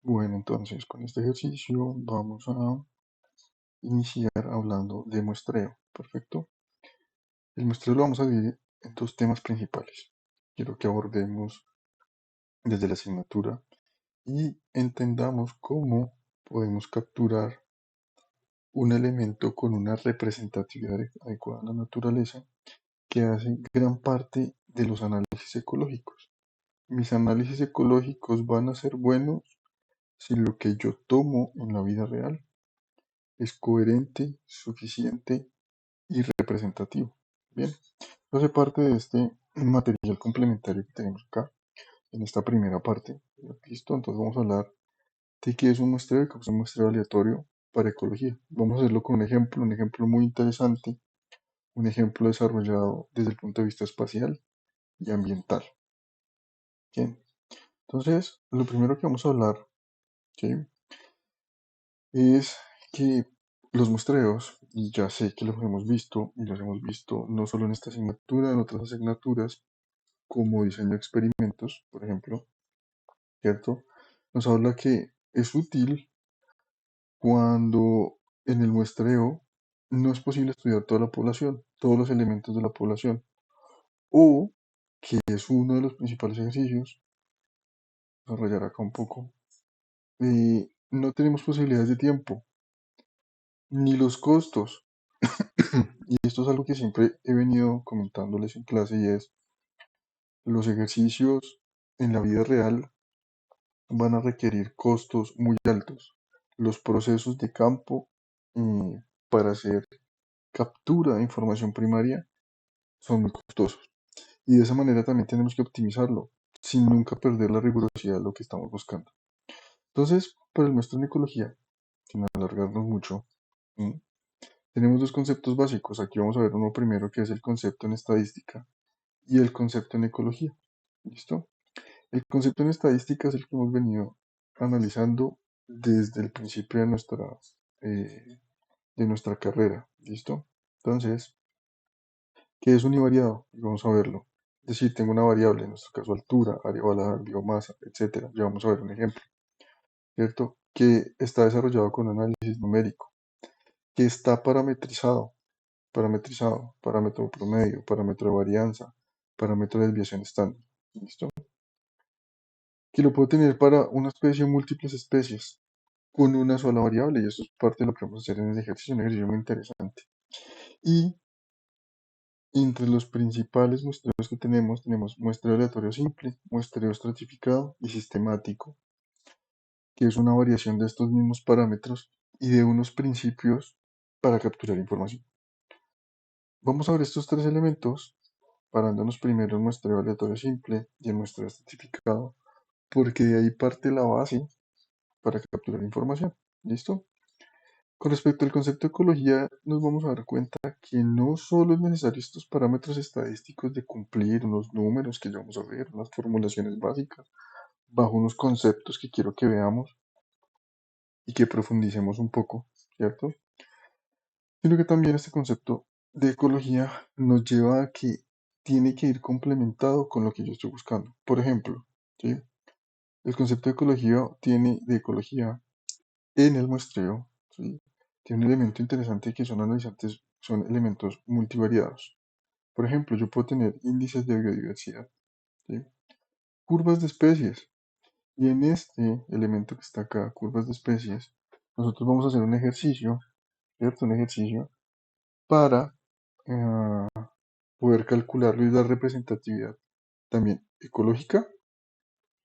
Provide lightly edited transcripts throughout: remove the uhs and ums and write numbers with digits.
Bueno, entonces con este ejercicio vamos a iniciar hablando de muestreo. Perfecto. El muestreo lo vamos a dividir en dos temas principales. Quiero que abordemos desde la asignatura y entendamos cómo podemos capturar un elemento con una representatividad adecuada a la naturaleza que hace gran parte de los análisis ecológicos. Mis análisis ecológicos van a ser buenos si lo que yo tomo en la vida real es coherente, suficiente y representativo. Bien, eso hace parte de este material complementario que tenemos acá en esta primera parte. Listo, entonces vamos a hablar de qué es un muestreo y qué es un muestreo aleatorio para ecología. Vamos a hacerlo con un ejemplo muy interesante, un ejemplo desarrollado desde el punto de vista espacial y ambiental. Bien, entonces lo primero que vamos a hablar, ¿sí?, es que los muestreos, y ya sé que los hemos visto, y los hemos visto no solo en esta asignatura, en otras asignaturas, como diseño de experimentos, por ejemplo, ¿cierto? Nos habla que es útil cuando en el muestreo no es posible estudiar toda la población, todos los elementos de la población, o que es uno de los principales ejercicios, desarrollar acá un poco, no tenemos posibilidades de tiempo, ni los costos. Y esto es algo que siempre he venido comentándoles en clase y es, los ejercicios en la vida real van a requerir costos muy altos. Los procesos de campo para hacer captura de información primaria son muy costosos. Y de esa manera también tenemos que optimizarlo, sin nunca perder la rigurosidad de lo que estamos buscando. Entonces, para el maestro en ecología, sin alargarnos mucho, ¿m? tenemos dos conceptos básicos. Aquí vamos a ver uno primero, que es el concepto en estadística y el concepto en ecología. ¿Listo? El concepto en estadística es el que hemos venido analizando desde el principio eh, de nuestra carrera. ¿Listo? Entonces, ¿qué es univariado? Vamos a verlo. Es decir, tengo una variable, en nuestro caso altura, área ovalada, biomasa, etcétera. Ya vamos a ver un ejemplo, ¿cierto? Que está desarrollado con análisis numérico, que está parametrizado, parámetro promedio, parámetro de varianza, parámetro de desviación estándar. ¿Listo? Que lo puedo tener para una especie o múltiples especies con una sola variable, y eso es parte de lo que vamos a hacer en el ejercicio, un ejercicio muy interesante. Y entre los principales muestreos que tenemos muestreo aleatorio simple, muestreo estratificado y sistemático, que es una variación de estos mismos parámetros y de unos principios para capturar información. Vamos a ver estos tres elementos, parándonos primero en muestreo aleatorio simple y en muestreo estratificado, porque de ahí parte la base para capturar información. ¿Listo? Con respecto al concepto de ecología, nos vamos a dar cuenta que no solo es necesario estos parámetros estadísticos de cumplir unos números que ya vamos a ver, unas formulaciones básicas, bajo unos conceptos que quiero que veamos y que profundicemos un poco, ¿cierto? Sino que también este concepto de ecología nos lleva a que tiene que ir complementado con lo que yo estoy buscando. Por ejemplo, ¿sí?, el concepto de ecología en el muestreo, ¿sí?, tiene un elemento interesante que son analizantes, son elementos multivariados. Por ejemplo, yo puedo tener índices de biodiversidad, ¿sí?, curvas de especies, y en este elemento que está acá, curvas de especies, nosotros vamos a hacer un ejercicio, ¿cierto? Un ejercicio para eh, poder calcularlo y dar representatividad también ecológica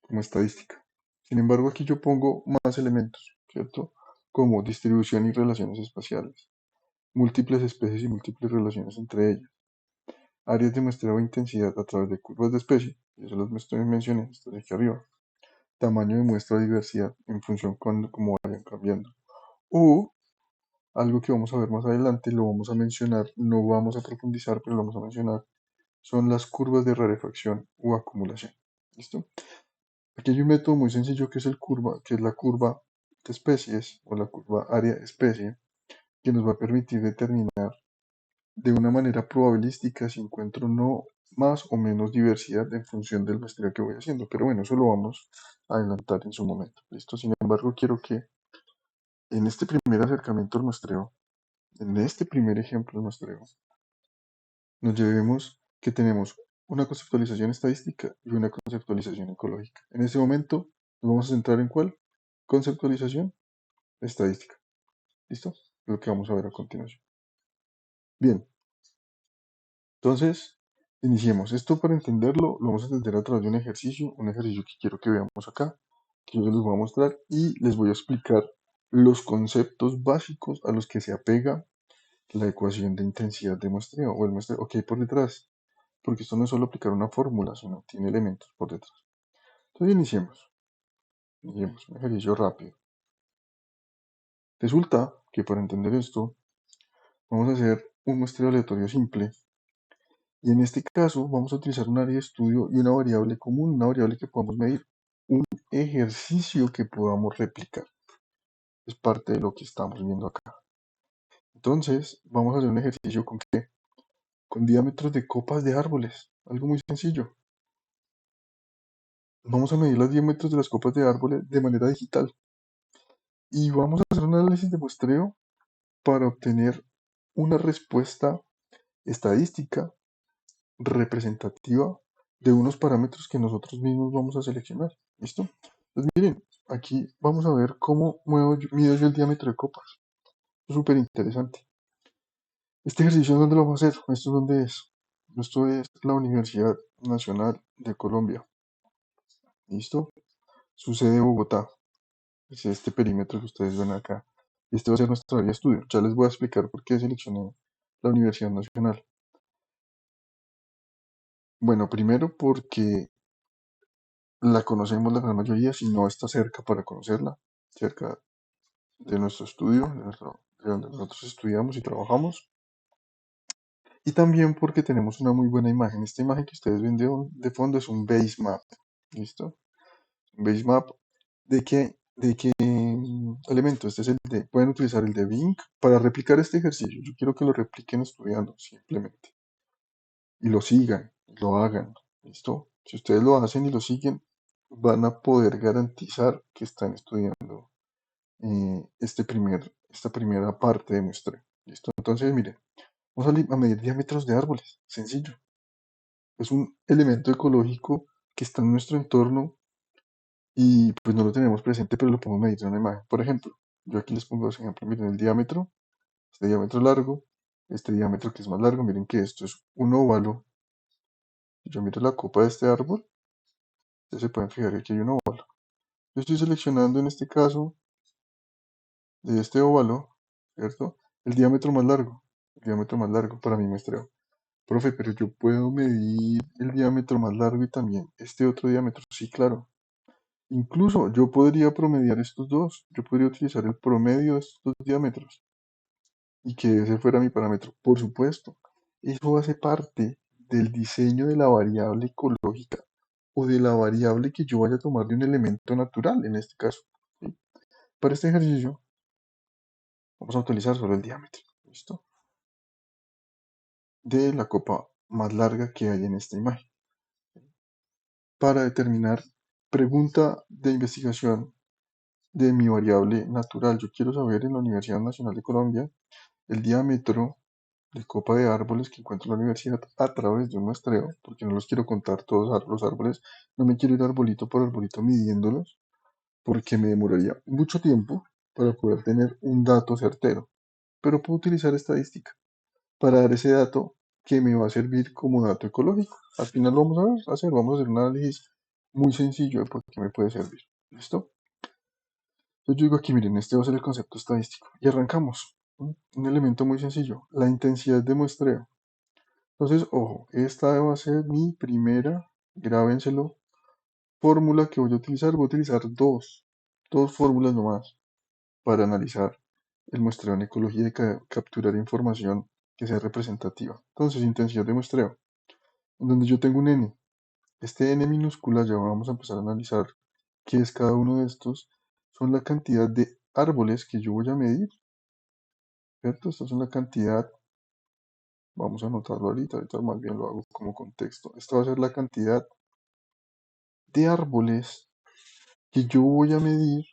como estadística. Sin embargo, aquí yo pongo más elementos, ¿cierto? Como distribución y relaciones espaciales, múltiples especies y múltiples relaciones entre ellas, áreas de muestreo de intensidad a través de curvas de especie, y eso mencioné, esto de aquí arriba, tamaño de muestra de diversidad en función cuando cómo vayan cambiando. O algo que vamos a ver más adelante, lo vamos a mencionar, no vamos a profundizar, pero lo vamos a mencionar, son las curvas de rarefacción o acumulación. ¿Listo? Aquí hay un método muy sencillo que es la curva de especies o la curva área especie, que nos va a permitir determinar de una manera probabilística si encuentro no más o menos diversidad en función del muestreo que voy haciendo. Pero bueno, eso lo vamos a adelantar en su momento. ¿Listo? Sin embargo, embargo, quiero que en este primer acercamiento al muestreo, en este primer ejemplo al muestreo, nos llevemos que tenemos una conceptualización estadística y una conceptualización ecológica. En este momento nos vamos a centrar en ¿cuál? Conceptualización estadística. ¿Listo? Lo que vamos a ver a continuación. Bien, entonces iniciemos. Esto para entenderlo lo vamos a entender a través de un ejercicio que quiero que veamos acá, que yo les voy a mostrar y les voy a explicar los conceptos básicos a los que se apega la ecuación de intensidad de muestreo o el muestreo que hay por detrás, porque esto no es solo aplicar una fórmula, sino tiene elementos por detrás. Entonces iniciemos un ejercicio rápido. Resulta que para entender esto, vamos a hacer un muestreo aleatorio simple y en este caso vamos a utilizar un área de estudio y una variable común, una variable que podamos medir, un ejercicio que podamos replicar. Es parte de lo que estamos viendo acá. Entonces, vamos a hacer un ejercicio con ¿qué? Con diámetros de copas de árboles, algo muy sencillo. Vamos a medir los diámetros de las copas de árboles de manera digital y vamos a hacer un análisis de muestreo para obtener una respuesta estadística representativa de unos parámetros que nosotros mismos vamos a seleccionar. ¿Listo? Pues miren, aquí vamos a ver cómo mido yo el diámetro de copas. Es súper interesante. Este ejercicio, ¿dónde lo vamos a hacer? ¿Esto dónde es? Esto es la Universidad Nacional de Colombia. ¿Listo? Su sede en Bogotá. Es este perímetro que ustedes ven acá. Este va a ser nuestra área de estudio. Ya les voy a explicar por qué seleccioné la Universidad Nacional. Bueno, primero porque la conocemos la gran mayoría, si no está cerca para conocerla, cerca de nuestro estudio, de donde nosotros estudiamos y trabajamos. Y también porque tenemos una muy buena imagen. Esta imagen que ustedes ven de fondo es un base map. ¿Listo? Un base map de qué elemento. Este es pueden utilizar el de Bing para replicar este ejercicio. Yo quiero que lo repliquen estudiando simplemente. Y lo sigan, lo hagan. ¿Listo? Si ustedes lo hacen y lo siguen, van a poder garantizar que están estudiando esta primera parte de muestreo. ¿Listo? Entonces, miren, vamos a medir diámetros de árboles. Sencillo. Es un elemento ecológico que está en nuestro entorno y pues no lo tenemos presente, pero lo podemos medir en una imagen. Por ejemplo, yo aquí les pongo dos ejemplos. Miren el diámetro, este diámetro largo, este diámetro que es más largo. Miren que esto es un óvalo. Si yo miro la copa de este árbol, ustedes se pueden fijar que aquí hay un óvalo. Yo estoy seleccionando en este caso de este óvalo, ¿cierto? El diámetro más largo, el diámetro más largo para mi muestreo. Profe, pero yo puedo medir el diámetro más largo y también este otro diámetro. Sí, claro. Incluso yo podría promediar estos dos. Yo podría utilizar el promedio de estos dos diámetros y que ese fuera mi parámetro. Por supuesto, eso hace parte del diseño de la variable ecológica o de la variable que yo vaya a tomar de un elemento natural en este caso. ¿Sí? Para este ejercicio vamos a utilizar solo el diámetro. ¿Listo? De la copa más larga que hay en esta imagen. Para determinar pregunta de investigación de mi variable natural. Yo quiero saber en la Universidad Nacional de Colombia el diámetro de copa de árboles que encuentro en la universidad a través de un muestreo, porque no los quiero contar todos los árboles, no me quiero ir arbolito por arbolito midiéndolos, porque me demoraría mucho tiempo para poder tener un dato certero. Pero puedo utilizar estadística para dar ese dato que me va a servir como dato ecológico. Al final lo vamos a hacer, vamos a hacer un análisis muy sencillo de por qué me puede servir. ¿Listo? Entonces yo digo aquí, miren, este va a ser el concepto estadístico. Y arrancamos. Un elemento muy sencillo, la intensidad de muestreo. Entonces, ojo, esta va a ser mi primera, grábenselo, fórmula que voy a utilizar. Voy a utilizar dos fórmulas nomás para analizar el muestreo en ecología y capturar información que sea representativa. Entonces, intensidad de muestreo, en donde yo tengo un n. Este n minúscula ya vamos a empezar a analizar qué es cada uno de estos. Son la cantidad de árboles que yo voy a medir, ¿cierto? Esta es una cantidad, vamos a anotarlo ahorita más bien lo hago como contexto. Esta va a ser la cantidad de árboles que yo voy a medir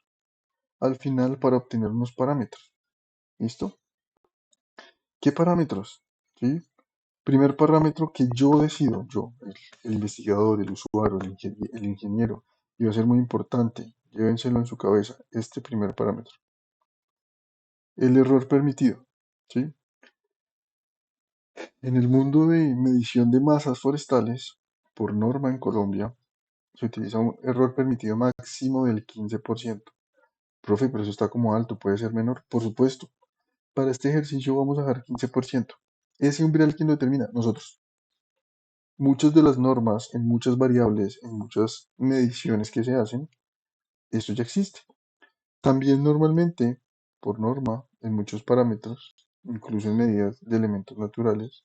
al final para obtener unos parámetros. ¿Listo? ¿Qué parámetros? ¿Sí? Primer parámetro que yo decido, yo, el investigador, el usuario, el ingeniero, y va a ser muy importante, llévenselo en su cabeza, este primer parámetro. El error permitido, ¿sí? En el mundo de medición de masas forestales, por norma en Colombia, se utiliza un error permitido máximo del 15%. Profe, pero eso está como alto, puede ser menor. Por supuesto, para este ejercicio vamos a dejar 15%. Ese umbral, ¿quién lo determina? Nosotros. Muchas de las normas, en muchas variables, en muchas mediciones que se hacen, esto ya existe. También normalmente, por norma, en muchos parámetros, incluso en medidas de elementos naturales,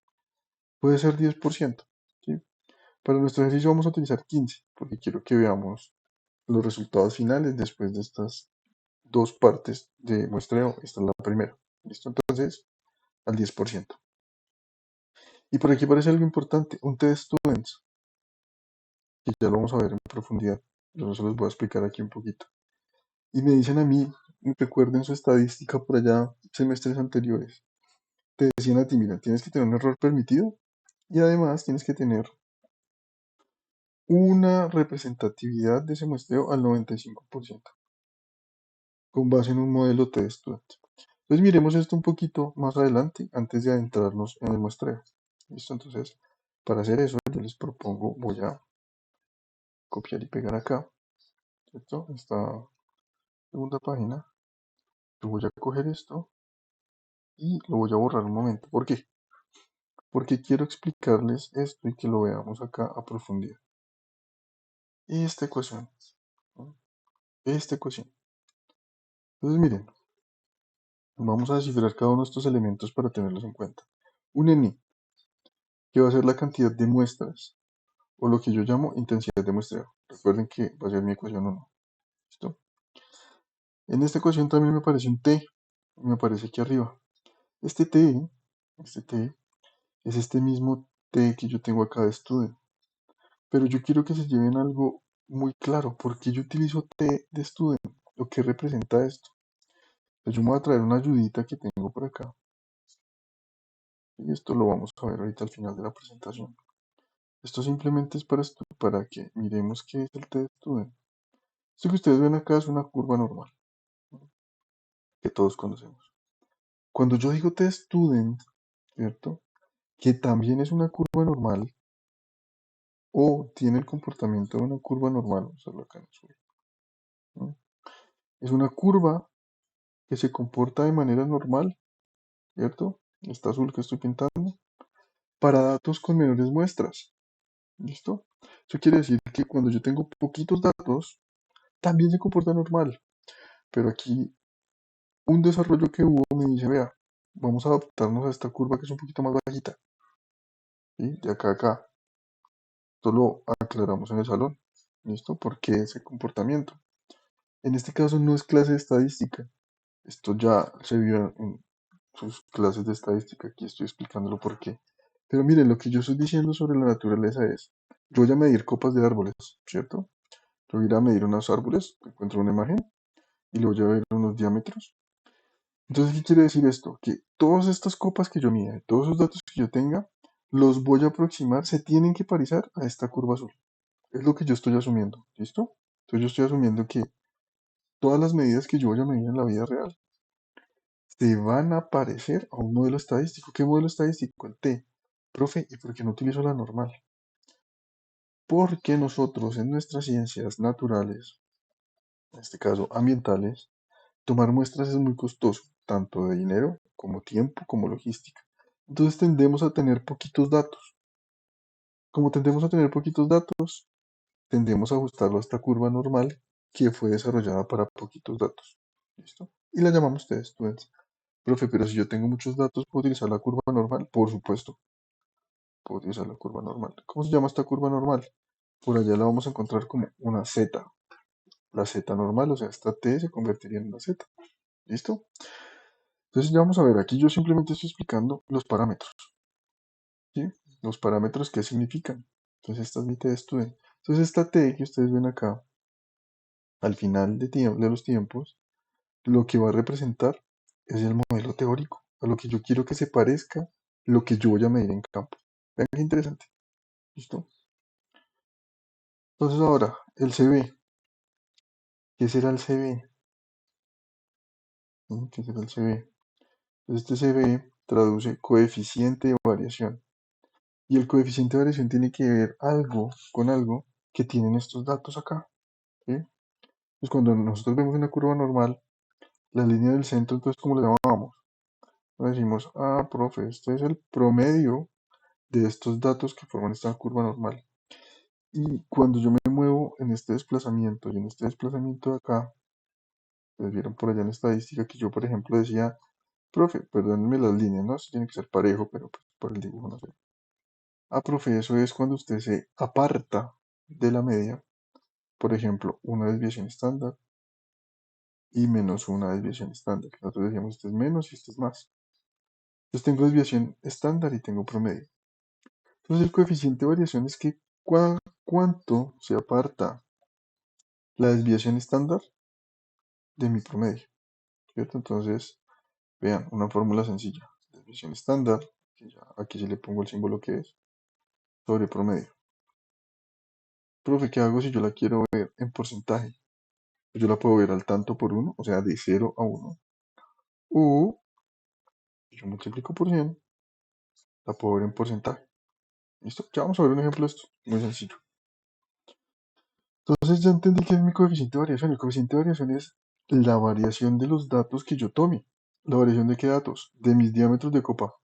puede ser 10%. ¿Sí? Para nuestro ejercicio vamos a utilizar 15, porque quiero que veamos los resultados finales después de estas dos partes de muestreo. Esta es la primera. ¿Listo? Entonces, al 10%. Y por aquí aparece algo importante, un test students, que ya lo vamos a ver en profundidad. Yo no se los voy a explicar aquí un poquito. Y me dicen a mí, recuerden su estadística por allá, semestres anteriores. Te decían a ti, mira, tienes que tener un error permitido y además tienes que tener una representatividad de ese muestreo al 95%, con base en un modelo test student. Entonces miremos esto un poquito más adelante, antes de adentrarnos en el muestreo. ¿Listo? Entonces, para hacer eso, yo les propongo, voy a copiar y pegar acá, ¿cierto? Esta segunda página. Yo voy a coger esto y lo voy a borrar un momento. ¿Por qué? Porque quiero explicarles esto y que lo veamos acá a profundidad. Esta ecuación, ¿no? Esta ecuación. Entonces miren, vamos a descifrar cada uno de estos elementos para tenerlos en cuenta. Un n, que va a ser la cantidad de muestras, o lo que yo llamo intensidad de muestreo. Recuerden que va a ser mi ecuación 1. ¿Listo? En esta ecuación también me aparece un t, me aparece aquí arriba. Este t, este t, es este mismo t que yo tengo acá de student. Pero yo quiero que se lleven algo muy claro, porque yo utilizo T de student, lo que representa esto. Entonces yo me voy a traer una ayudita que tengo por acá, y esto lo vamos a ver ahorita al final de la presentación. Esto simplemente es para que miremos qué es el T de student. Esto que ustedes ven acá es una curva normal, ¿no? Que todos conocemos. Cuando yo digo T de student, ¿cierto? Que también es una curva normal, o tiene el comportamiento de una curva normal, vamos a verlo acá en azul, ¿no? Es una curva que se comporta de manera normal, ¿cierto? Esta azul que estoy pintando, para datos con menores muestras. ¿Listo? Eso quiere decir que cuando yo tengo poquitos datos, también se comporta normal. Pero aquí un desarrollo que hubo me dice, vea, vamos a adaptarnos a esta curva que es un poquito más bajita. ¿Sí? De acá a acá. Esto lo aclaramos en el salón. ¿Listo? ¿Por qué ese comportamiento? En este caso no es clase de estadística. Esto ya se vio en sus clases de estadística. Aquí estoy explicándolo por qué. Pero miren, lo que yo estoy diciendo sobre la naturaleza es, yo voy a medir copas de árboles, ¿cierto? Yo voy a ir a medir unos árboles, encuentro una imagen y le voy a ver unos diámetros. Entonces, ¿qué quiere decir esto? Que todas estas copas que yo mida, todos esos datos que yo tenga, los voy a aproximar, se tienen que parecer a esta curva azul. Es lo que yo estoy asumiendo, ¿listo? Entonces yo estoy asumiendo que todas las medidas que yo voy a medir en la vida real se van a parecer a un modelo estadístico. ¿Qué modelo estadístico? El T. Profe, ¿y por qué no utilizo la normal? Porque nosotros en nuestras ciencias naturales, en este caso ambientales, tomar muestras es muy costoso, tanto de dinero como tiempo como logística. Entonces tendemos a tener poquitos datos. Como tendemos a tener poquitos datos, tendemos a ajustarlo a esta curva normal que fue desarrollada para poquitos datos. ¿Listo? Y la llamamos test students. Profe, pero si yo tengo muchos datos, ¿puedo utilizar la curva normal? Por supuesto, puedo utilizar la curva normal. ¿Cómo se llama esta curva normal? Por allá la vamos a encontrar como una Z. La Z normal, o sea, esta T se convertiría en una Z. ¿Listo? Entonces ya vamos a ver, aquí yo simplemente estoy explicando los parámetros, ¿sí? Los parámetros, ¿qué significan? Entonces esta es mi T de student. Entonces esta T que ustedes ven acá, al final de los tiempos, lo que va a representar es el modelo teórico, a lo que yo quiero que se parezca lo que yo voy a medir en campo. Vean qué interesante. ¿Listo? Entonces ahora, el CB. ¿Qué será el CB? ¿Qué será el CB? Este CB traduce coeficiente de variación. Y el coeficiente de variación tiene que ver algo con algo que tienen estos datos acá. ¿Sí? Pues cuando nosotros vemos una curva normal, la línea del centro, entonces, ¿cómo le llamamos? Decimos, profe, este es el promedio de estos datos que forman esta curva normal. Y cuando yo me muevo en este desplazamiento y en este desplazamiento de acá, les vieron por allá en estadística que yo, por ejemplo, decía, profe, perdónenme las líneas, ¿no? Esto tiene que ser parejo, pero pues, por el dibujo no sé. Profe, eso es cuando usted se aparta de la media, por ejemplo, una desviación estándar y menos una desviación estándar. Nosotros decíamos, este es menos y este es más. Entonces tengo desviación estándar y tengo promedio. Entonces el coeficiente de variación es que cuánto se aparta la desviación estándar de mi promedio, ¿cierto? Entonces, vean, una fórmula sencilla. Desviación estándar, que ya aquí sí le pongo el símbolo que es, sobre promedio. Profe, ¿qué hago si yo la quiero ver en porcentaje? Pues yo la puedo ver al tanto por uno, o sea, de 0 a 1. O si yo multiplico por 100, la puedo ver en porcentaje. ¿Listo? Ya vamos a ver un ejemplo de esto. Muy sencillo. Entonces ya entendí que es mi coeficiente de variación. El coeficiente de variación es la variación de los datos que yo tome. ¿La variación de qué datos? De mis diámetros de copa.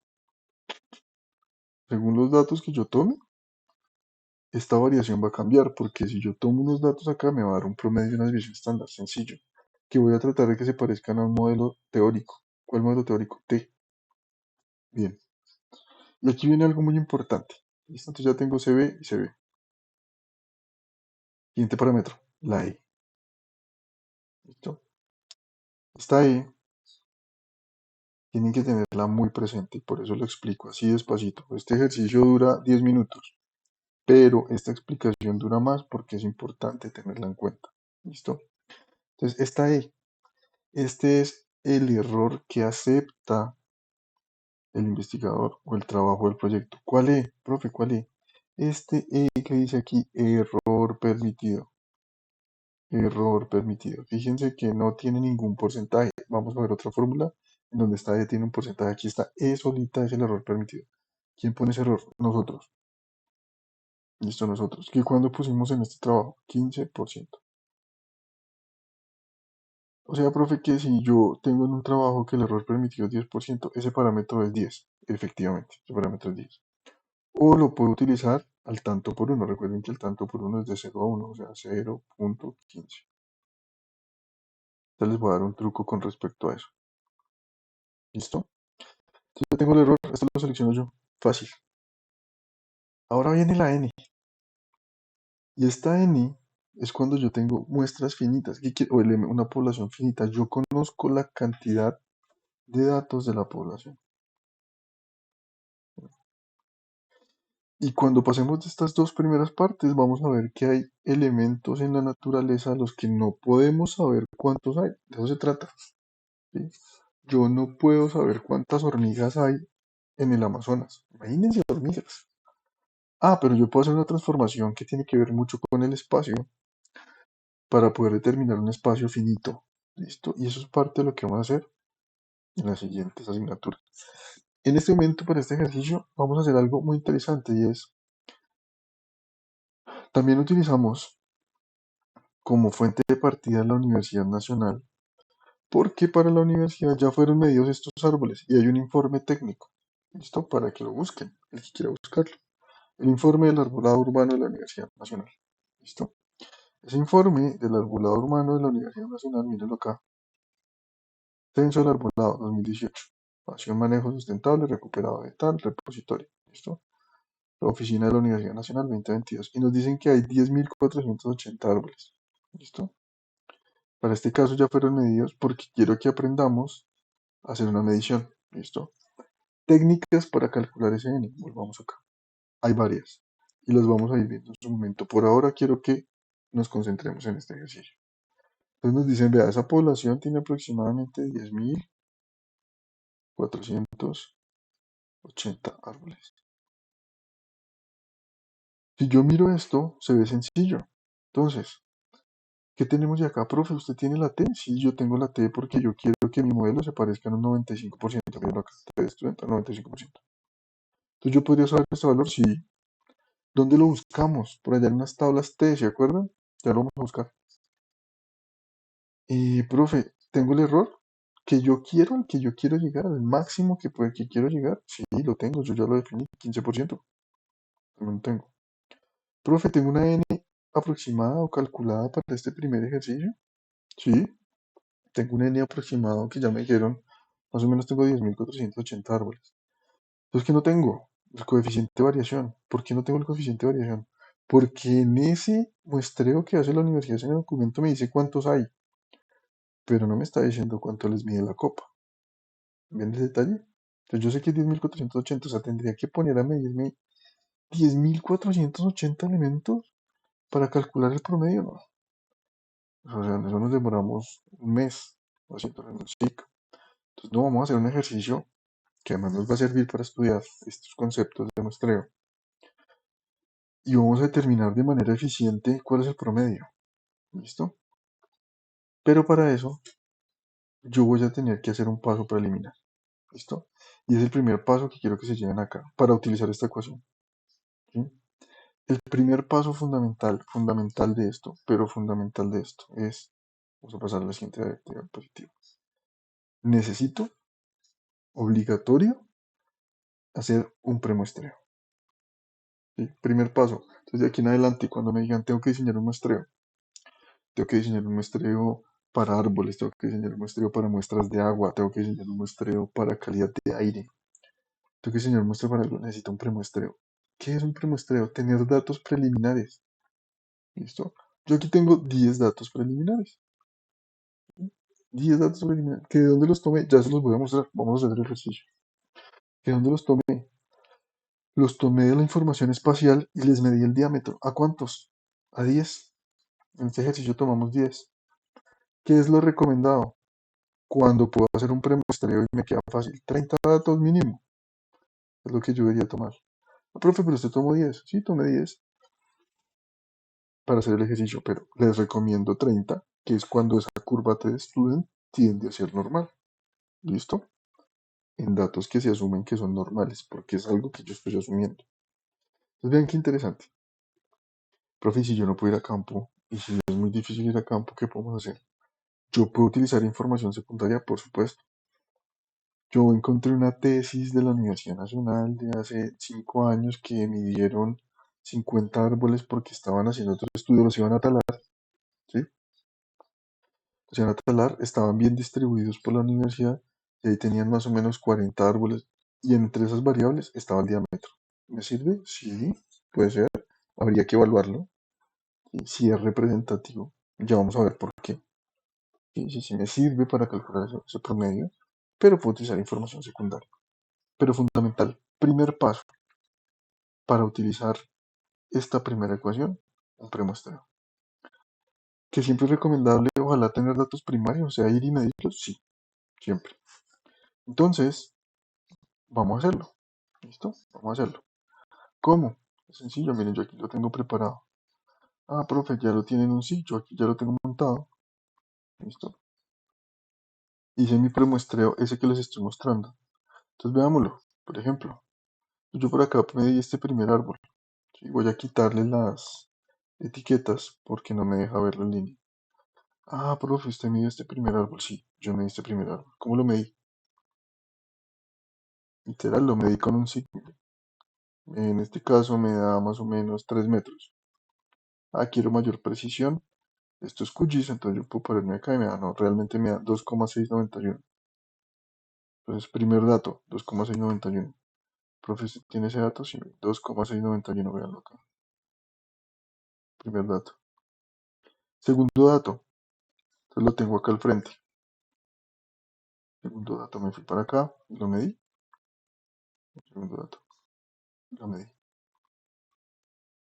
Según los datos que yo tome, esta variación va a cambiar, porque si yo tomo unos datos acá, me va a dar un promedio de una desviación estándar, sencillo, que voy a tratar de que se parezcan a un modelo teórico. ¿Cuál modelo teórico? T. Bien. Y aquí viene algo muy importante. ¿Listo? Entonces ya tengo CB y CB. Siguiente parámetro, la E. ¿Listo? Esta E tienen que tenerla muy presente y por eso lo explico así despacito. Este ejercicio dura 10 minutos, pero esta explicación dura más porque es importante tenerla en cuenta. ¿Listo? Entonces, esta E, este es el error que acepta el investigador o el trabajo del proyecto. ¿Cuál E, profe? ¿Cuál E? Este E que dice aquí, error permitido. Error permitido. Fíjense que no tiene ningún porcentaje. Vamos a ver otra fórmula en donde esta E tiene un porcentaje. Aquí está E solita, es el error permitido. ¿Quién pone ese error? Nosotros. Listo, nosotros. ¿Y cuándo pusimos en este trabajo? 15%. O sea, profe, que si yo tengo en un trabajo que el error permitido es 10%, ese parámetro es 10. Efectivamente, ese parámetro es 10. O lo puedo utilizar al tanto por uno. Recuerden que el tanto por uno es de 0 a 1, o sea, 0.15. Ya les voy a dar un truco con respecto a eso. ¿Listo? Si yo tengo el error, esto lo selecciono yo. Fácil. Ahora viene la n. Y esta n es cuando yo tengo muestras finitas, o una población finita. Yo conozco la cantidad de datos de la población. Y cuando pasemos de estas dos primeras partes, vamos a ver que hay elementos en la naturaleza a los que no podemos saber cuántos hay. De eso se trata. ¿Sí? Yo no puedo saber cuántas hormigas hay en el Amazonas. Imagínense hormigas. Pero yo puedo hacer una transformación que tiene que ver mucho con el espacio para poder determinar un espacio finito. ¿Listo? Y eso es parte de lo que vamos a hacer en las siguientes asignaturas. En este momento, para este ejercicio, vamos a hacer algo muy interesante y es, también utilizamos como fuente de partida la Universidad Nacional, porque para la universidad ya fueron medidos estos árboles y hay un informe técnico. ¿Listo? Para que lo busquen, el que quiera buscarlo. El informe del arbolado urbano de la Universidad Nacional. ¿Listo? Ese informe del arbolado urbano de la Universidad Nacional, mírenlo acá. Censo del arbolado 2018. Acción manejo sustentable recuperado de tal repositorio. ¿Listo? La oficina de la Universidad Nacional 2022. Y nos dicen que hay 10.480 árboles. ¿Listo? Para este caso ya fueron medidos porque quiero que aprendamos a hacer una medición. ¿Listo? Técnicas para calcular ese n. Volvamos acá. Hay varias. Y las vamos a ir viendo en su momento. Por ahora quiero que nos concentremos en este ejercicio. Entonces nos dicen, vea, esa población tiene aproximadamente 10.480 árboles. Si yo miro esto, se ve sencillo. Entonces, ¿qué tenemos de acá, profe? ¿Usted tiene la T? Sí, yo tengo la T porque yo quiero que mi modelo se parezca en un 95%. Míralo acá, T de estudiante, 95%. Entonces yo podría saber este valor, sí. ¿Dónde lo buscamos? Por allá en unas tablas T, ¿se acuerdan? Ya lo vamos a buscar. Profe, ¿tengo el error? Que yo quiero, al que yo quiero llegar, al máximo que quiero llegar. Sí, lo tengo, yo ya lo definí, 15%. También lo tengo. Profe, ¿tengo una N aproximada o calculada para este primer ejercicio? Sí, tengo un N aproximado que ya me dijeron, más o menos tengo 10.480 árboles. Entonces, ¿qué no tengo? El coeficiente de variación. ¿Por qué no tengo el coeficiente de variación? Porque en ese muestreo que hace la universidad en el documento me dice cuántos hay, pero no me está diciendo cuánto les mide la copa. ¿Ven el detalle? Entonces yo sé que es 10.480, o sea, tendría que poner a medirme 10.480 elementos para calcular el promedio, ¿no? O sea, en eso nos demoramos un mes haciendo el SIC. Entonces no vamos a hacer un ejercicio que además nos va a servir para estudiar estos conceptos de muestreo. Y vamos a determinar de manera eficiente cuál es el promedio. ¿Listo? Pero para eso yo voy a tener que hacer un paso preliminar. ¿Listo? Y es el primer paso que quiero que se lleven acá para utilizar esta ecuación. ¿Sí? El primer paso fundamental, fundamental de esto, pero fundamental de esto es, vamos a pasar a la siguiente diapositiva. Necesito, obligatorio, hacer un premuestreo. ¿Sí? Primer paso. Entonces de aquí en adelante, cuando me digan tengo que diseñar un muestreo, tengo que diseñar un muestreo para árboles, tengo que diseñar un muestreo para muestras de agua, tengo que diseñar un muestreo para calidad de aire, tengo que diseñar un muestreo para algo, necesito un premuestreo. ¿Qué es un premuestreo? Tener datos preliminares. ¿Listo? Yo aquí tengo 10 datos preliminares. 10 datos preliminares. ¿Que de dónde los tomé? Ya se los voy a mostrar. Vamos a hacer el ejercicio. ¿Que de dónde los tomé? Los tomé de la información espacial y les medí el diámetro. ¿A cuántos? A 10. En este ejercicio tomamos 10. ¿Qué es lo recomendado? Cuando puedo hacer un premuestreo y me queda fácil. 30 datos mínimo. Es lo que yo debería tomar. Profe, pero usted tomó 10. Sí, tomé 10 para hacer el ejercicio, pero les recomiendo 30, que es cuando esa curva de student tiende a ser normal. ¿Listo? En datos que se asumen que son normales, porque es algo que yo estoy asumiendo. Entonces vean qué interesante. Profe, si yo no puedo ir a campo, y si es muy difícil ir a campo, ¿qué podemos hacer? Yo puedo utilizar información secundaria, por supuesto. Yo encontré una tesis de la Universidad Nacional de hace 5 años que midieron 50 árboles porque estaban haciendo otro estudio, los iban a talar, ¿sí? Los iban a talar, estaban bien distribuidos por la universidad y ahí tenían más o menos 40 árboles y entre esas variables estaba el diámetro. ¿Me sirve? Sí, puede ser. Habría que evaluarlo. Y si es representativo, ya vamos a ver por qué. Sí, sí, sí me sirve para calcular ese promedio, pero puedo utilizar información secundaria. Pero fundamental, primer paso para utilizar esta primera ecuación, un premuestreo. Que siempre es recomendable, ojalá tener datos primarios, o sea, ir y medirlos, sí, siempre. Entonces, vamos a hacerlo. ¿Listo? Vamos a hacerlo. ¿Cómo? Es sencillo, miren, yo aquí lo tengo preparado. Ah, profe, ya lo tienen un sitio, aquí ya lo tengo montado. ¿Listo? Hice mi premuestreo, ese que les estoy mostrando. Entonces veámoslo. Por ejemplo, yo por acá medí este primer árbol. ¿Sí? Voy a quitarle las etiquetas porque no me deja verlo en línea. Ah, profe, usted midió este primer árbol. Sí, yo medí este primer árbol. ¿Cómo lo medí? Literal, lo medí con un signo. En este caso me da más o menos 3 metros. Ah, quiero mayor precisión. Esto es QGIS, entonces yo puedo ponerme acá y me da, no, realmente me da 2,691. Entonces, primer dato, 2,691. Profe, ¿usted tiene ese dato? Sí, 2,691, véanlo acá. Primer dato. Segundo dato, entonces lo tengo acá al frente. Segundo dato, me fui para acá y lo medí. Segundo dato, lo medí.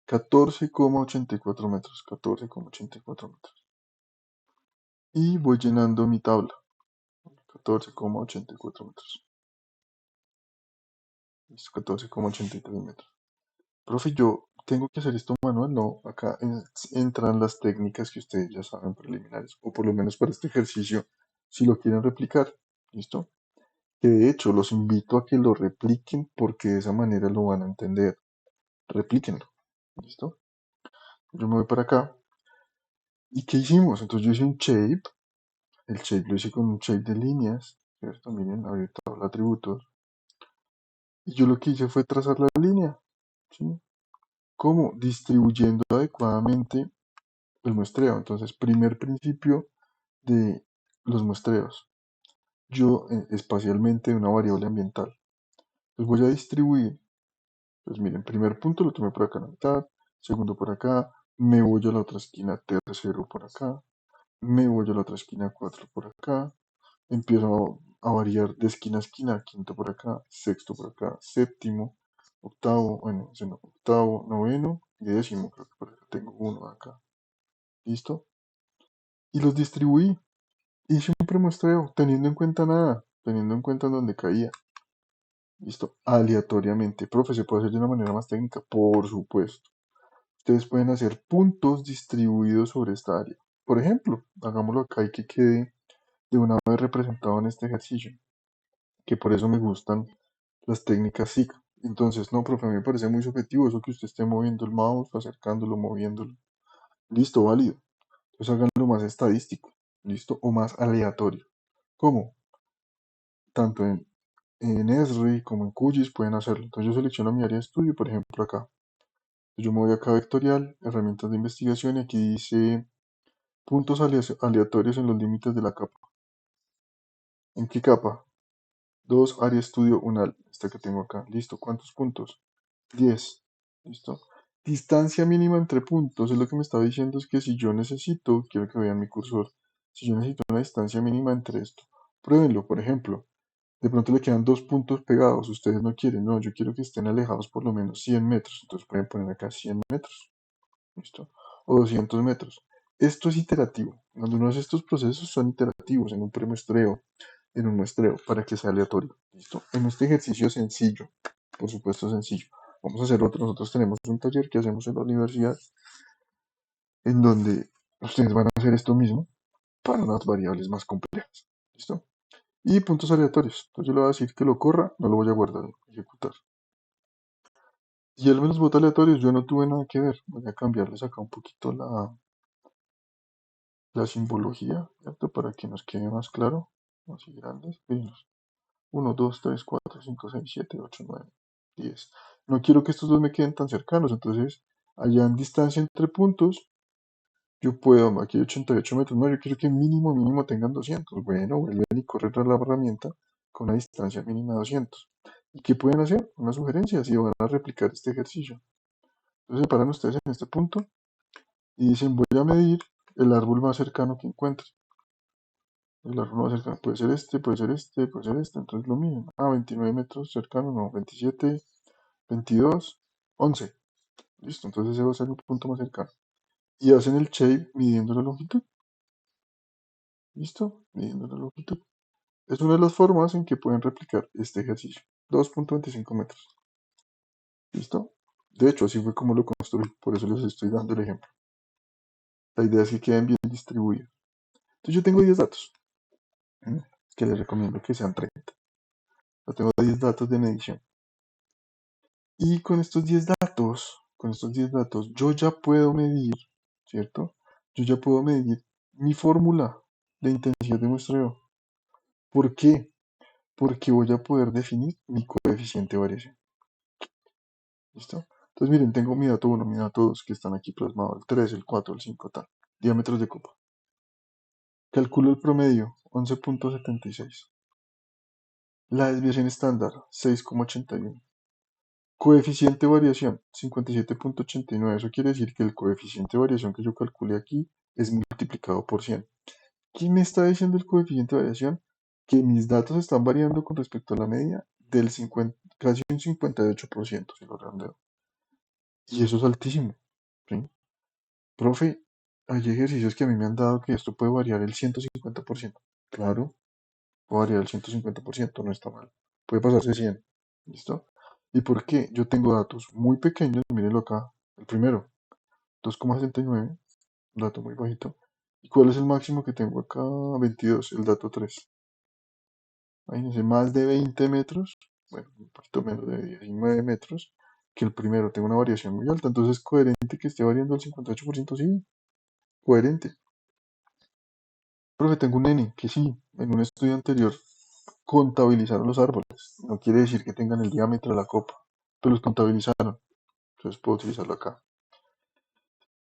14,84 metros. 14,84 metros. y voy llenando mi tabla. 14,84 metros. Listo, 14,83 metros. Profe, yo tengo que hacer esto manual, no, acá entran las técnicas que ustedes ya saben preliminares, o por lo menos para este ejercicio, si lo quieren replicar, ¿listo? Que de hecho los invito a que lo repliquen porque de esa manera lo van a entender. Replíquenlo, ¿listo? Yo me voy para acá. ¿Y qué hicimos? Entonces yo hice un shape, el shape lo hice con un shape de líneas, ¿cierto? Miren, abierto tabla atributos. Y yo lo que hice fue trazar la línea, ¿sí? ¿Cómo? Distribuyendo adecuadamente el muestreo. Entonces, primer principio de los muestreos. Yo espacialmente una variable ambiental. Pues voy a distribuir. Pues miren, primer punto lo tomé por acá en la mitad, segundo por acá, me voy a la otra esquina, tercero por acá, me voy a la otra esquina, cuatro por acá, empiezo a variar de esquina a esquina, quinto por acá, sexto por acá, séptimo, octavo, bueno, ese no, octavo, noveno y décimo, creo que por acá tengo uno acá. ¿Listo? Y los distribuí. Y siempre muestreo, teniendo en cuenta nada, teniendo en cuenta dónde caía. ¿Listo? Aleatoriamente. Profe, ¿se puede hacer de una manera más técnica? Por supuesto. Ustedes pueden hacer puntos distribuidos sobre esta área. Por ejemplo, hagámoslo acá y que quede de una vez representado en este ejercicio, que por eso me gustan las técnicas SIG. Entonces, no, profe, a mí me parece muy subjetivo eso que usted esté moviendo el mouse, acercándolo, moviéndolo. Listo, válido. Entonces háganlo más estadístico, ¿listo? O más aleatorio. ¿Cómo? Tanto en Esri como en QGIS pueden hacerlo. Entonces yo selecciono mi área de estudio, por ejemplo acá. Yo me voy acá a vectorial, herramientas de investigación y aquí dice puntos aleatorios en los límites de la capa. ¿En qué capa? 2, área estudio, una, esta que tengo acá. Listo, ¿cuántos puntos? 10. ¿Listo? Distancia mínima entre puntos. Es lo que me estaba diciendo es que si yo necesito, quiero que vean mi cursor, si yo necesito una distancia mínima entre esto, pruébenlo, por ejemplo. De pronto le quedan dos puntos pegados, ustedes no quieren, no, yo quiero que estén alejados por lo menos 100 metros, entonces pueden poner acá 100 metros, ¿listo? O 200 metros. Esto es iterativo. Cuando uno hace estos procesos son iterativos en un premuestreo, en un muestreo, para que sea aleatorio, ¿listo? En este ejercicio sencillo, por supuesto sencillo. Vamos a hacer otro, nosotros tenemos un taller que hacemos en la universidad, en donde ustedes van a hacer esto mismo para unas variables más complejas, ¿listo? Y puntos aleatorios. Entonces yo le voy a decir que lo corra, no lo voy a guardar, ejecutar. Y él me los bota aleatorios, yo no tuve nada que ver. Voy a cambiarles acá un poquito la simbología, ¿cierto? Para que nos quede más claro. Así grandes. Mírenlos. 1, 2, 3, 4, 5, 6, 7, 8, 9, 10. No quiero que estos dos me queden tan cercanos, entonces allá en distancia entre puntos, yo puedo, aquí hay 88 metros, no, yo quiero que mínimo tengan 200. Bueno, vuelven y correr a la herramienta con una distancia mínima de 200. ¿Y qué pueden hacer? Una sugerencia, si van a replicar este ejercicio. Entonces se paran ustedes en este punto y dicen, voy a medir el árbol más cercano que encuentre. El árbol más cercano puede ser este, puede ser este, puede ser este, entonces lo miden. Ah, 29 metros cercano, no, 27, 22, 11. Listo, entonces ese va a ser el punto más cercano. Y hacen el shape midiendo la longitud. ¿Listo? Midiendo la longitud. Es una de las formas en que pueden replicar este ejercicio. 2,25 metros. ¿Listo? De hecho, así fue como lo construí. Por eso les estoy dando el ejemplo. La idea es que queden bien distribuidos. Entonces yo tengo 10 datos. ¿Mm? Que les recomiendo que sean 30. Yo tengo 10 datos de medición. Y con estos 10 datos, yo ya puedo medir, ¿cierto? Yo ya puedo medir mi fórmula de intensidad de muestreo. ¿Por qué? Porque voy a poder definir mi coeficiente de variación. ¿Listo? Entonces, miren, tengo mi dato 1, mi dato 2 que están aquí plasmados, el 3, el 4, el 5, tal. Diámetros de copa. Calculo el promedio, 11,76. La desviación estándar, 6,81. Coeficiente de variación, 57,89. Eso quiere decir que el coeficiente de variación que yo calculé aquí es multiplicado por 100. ¿Qué me está diciendo el coeficiente de variación? Que mis datos están variando con respecto a la media del 50, casi un 58%, si lo redondeo. Y eso es altísimo, ¿sí? Profe, Hay ejercicios que a mí me han dado que esto puede variar el 150%. Claro, puede variar el 150%, no está mal. Puede pasarse 100. ¿Listo? ¿Y por qué? Yo tengo datos muy pequeños, mírenlo acá. El primero, 2,79, un dato muy bajito. ¿Y cuál es el máximo que tengo acá? 22, el dato 3. Imagínense, más de 20 metros, bueno, un poquito menos de 19 metros, que el primero. Tengo una variación muy alta. Entonces, ¿es coherente que esté variando el 58%? Sí, coherente. Profe, tengo un nene que sí, en un estudio anterior contabilizaron los árboles. No quiere decir que tengan el diámetro de la copa, pero los contabilizaron. Entonces puedo utilizarlo acá.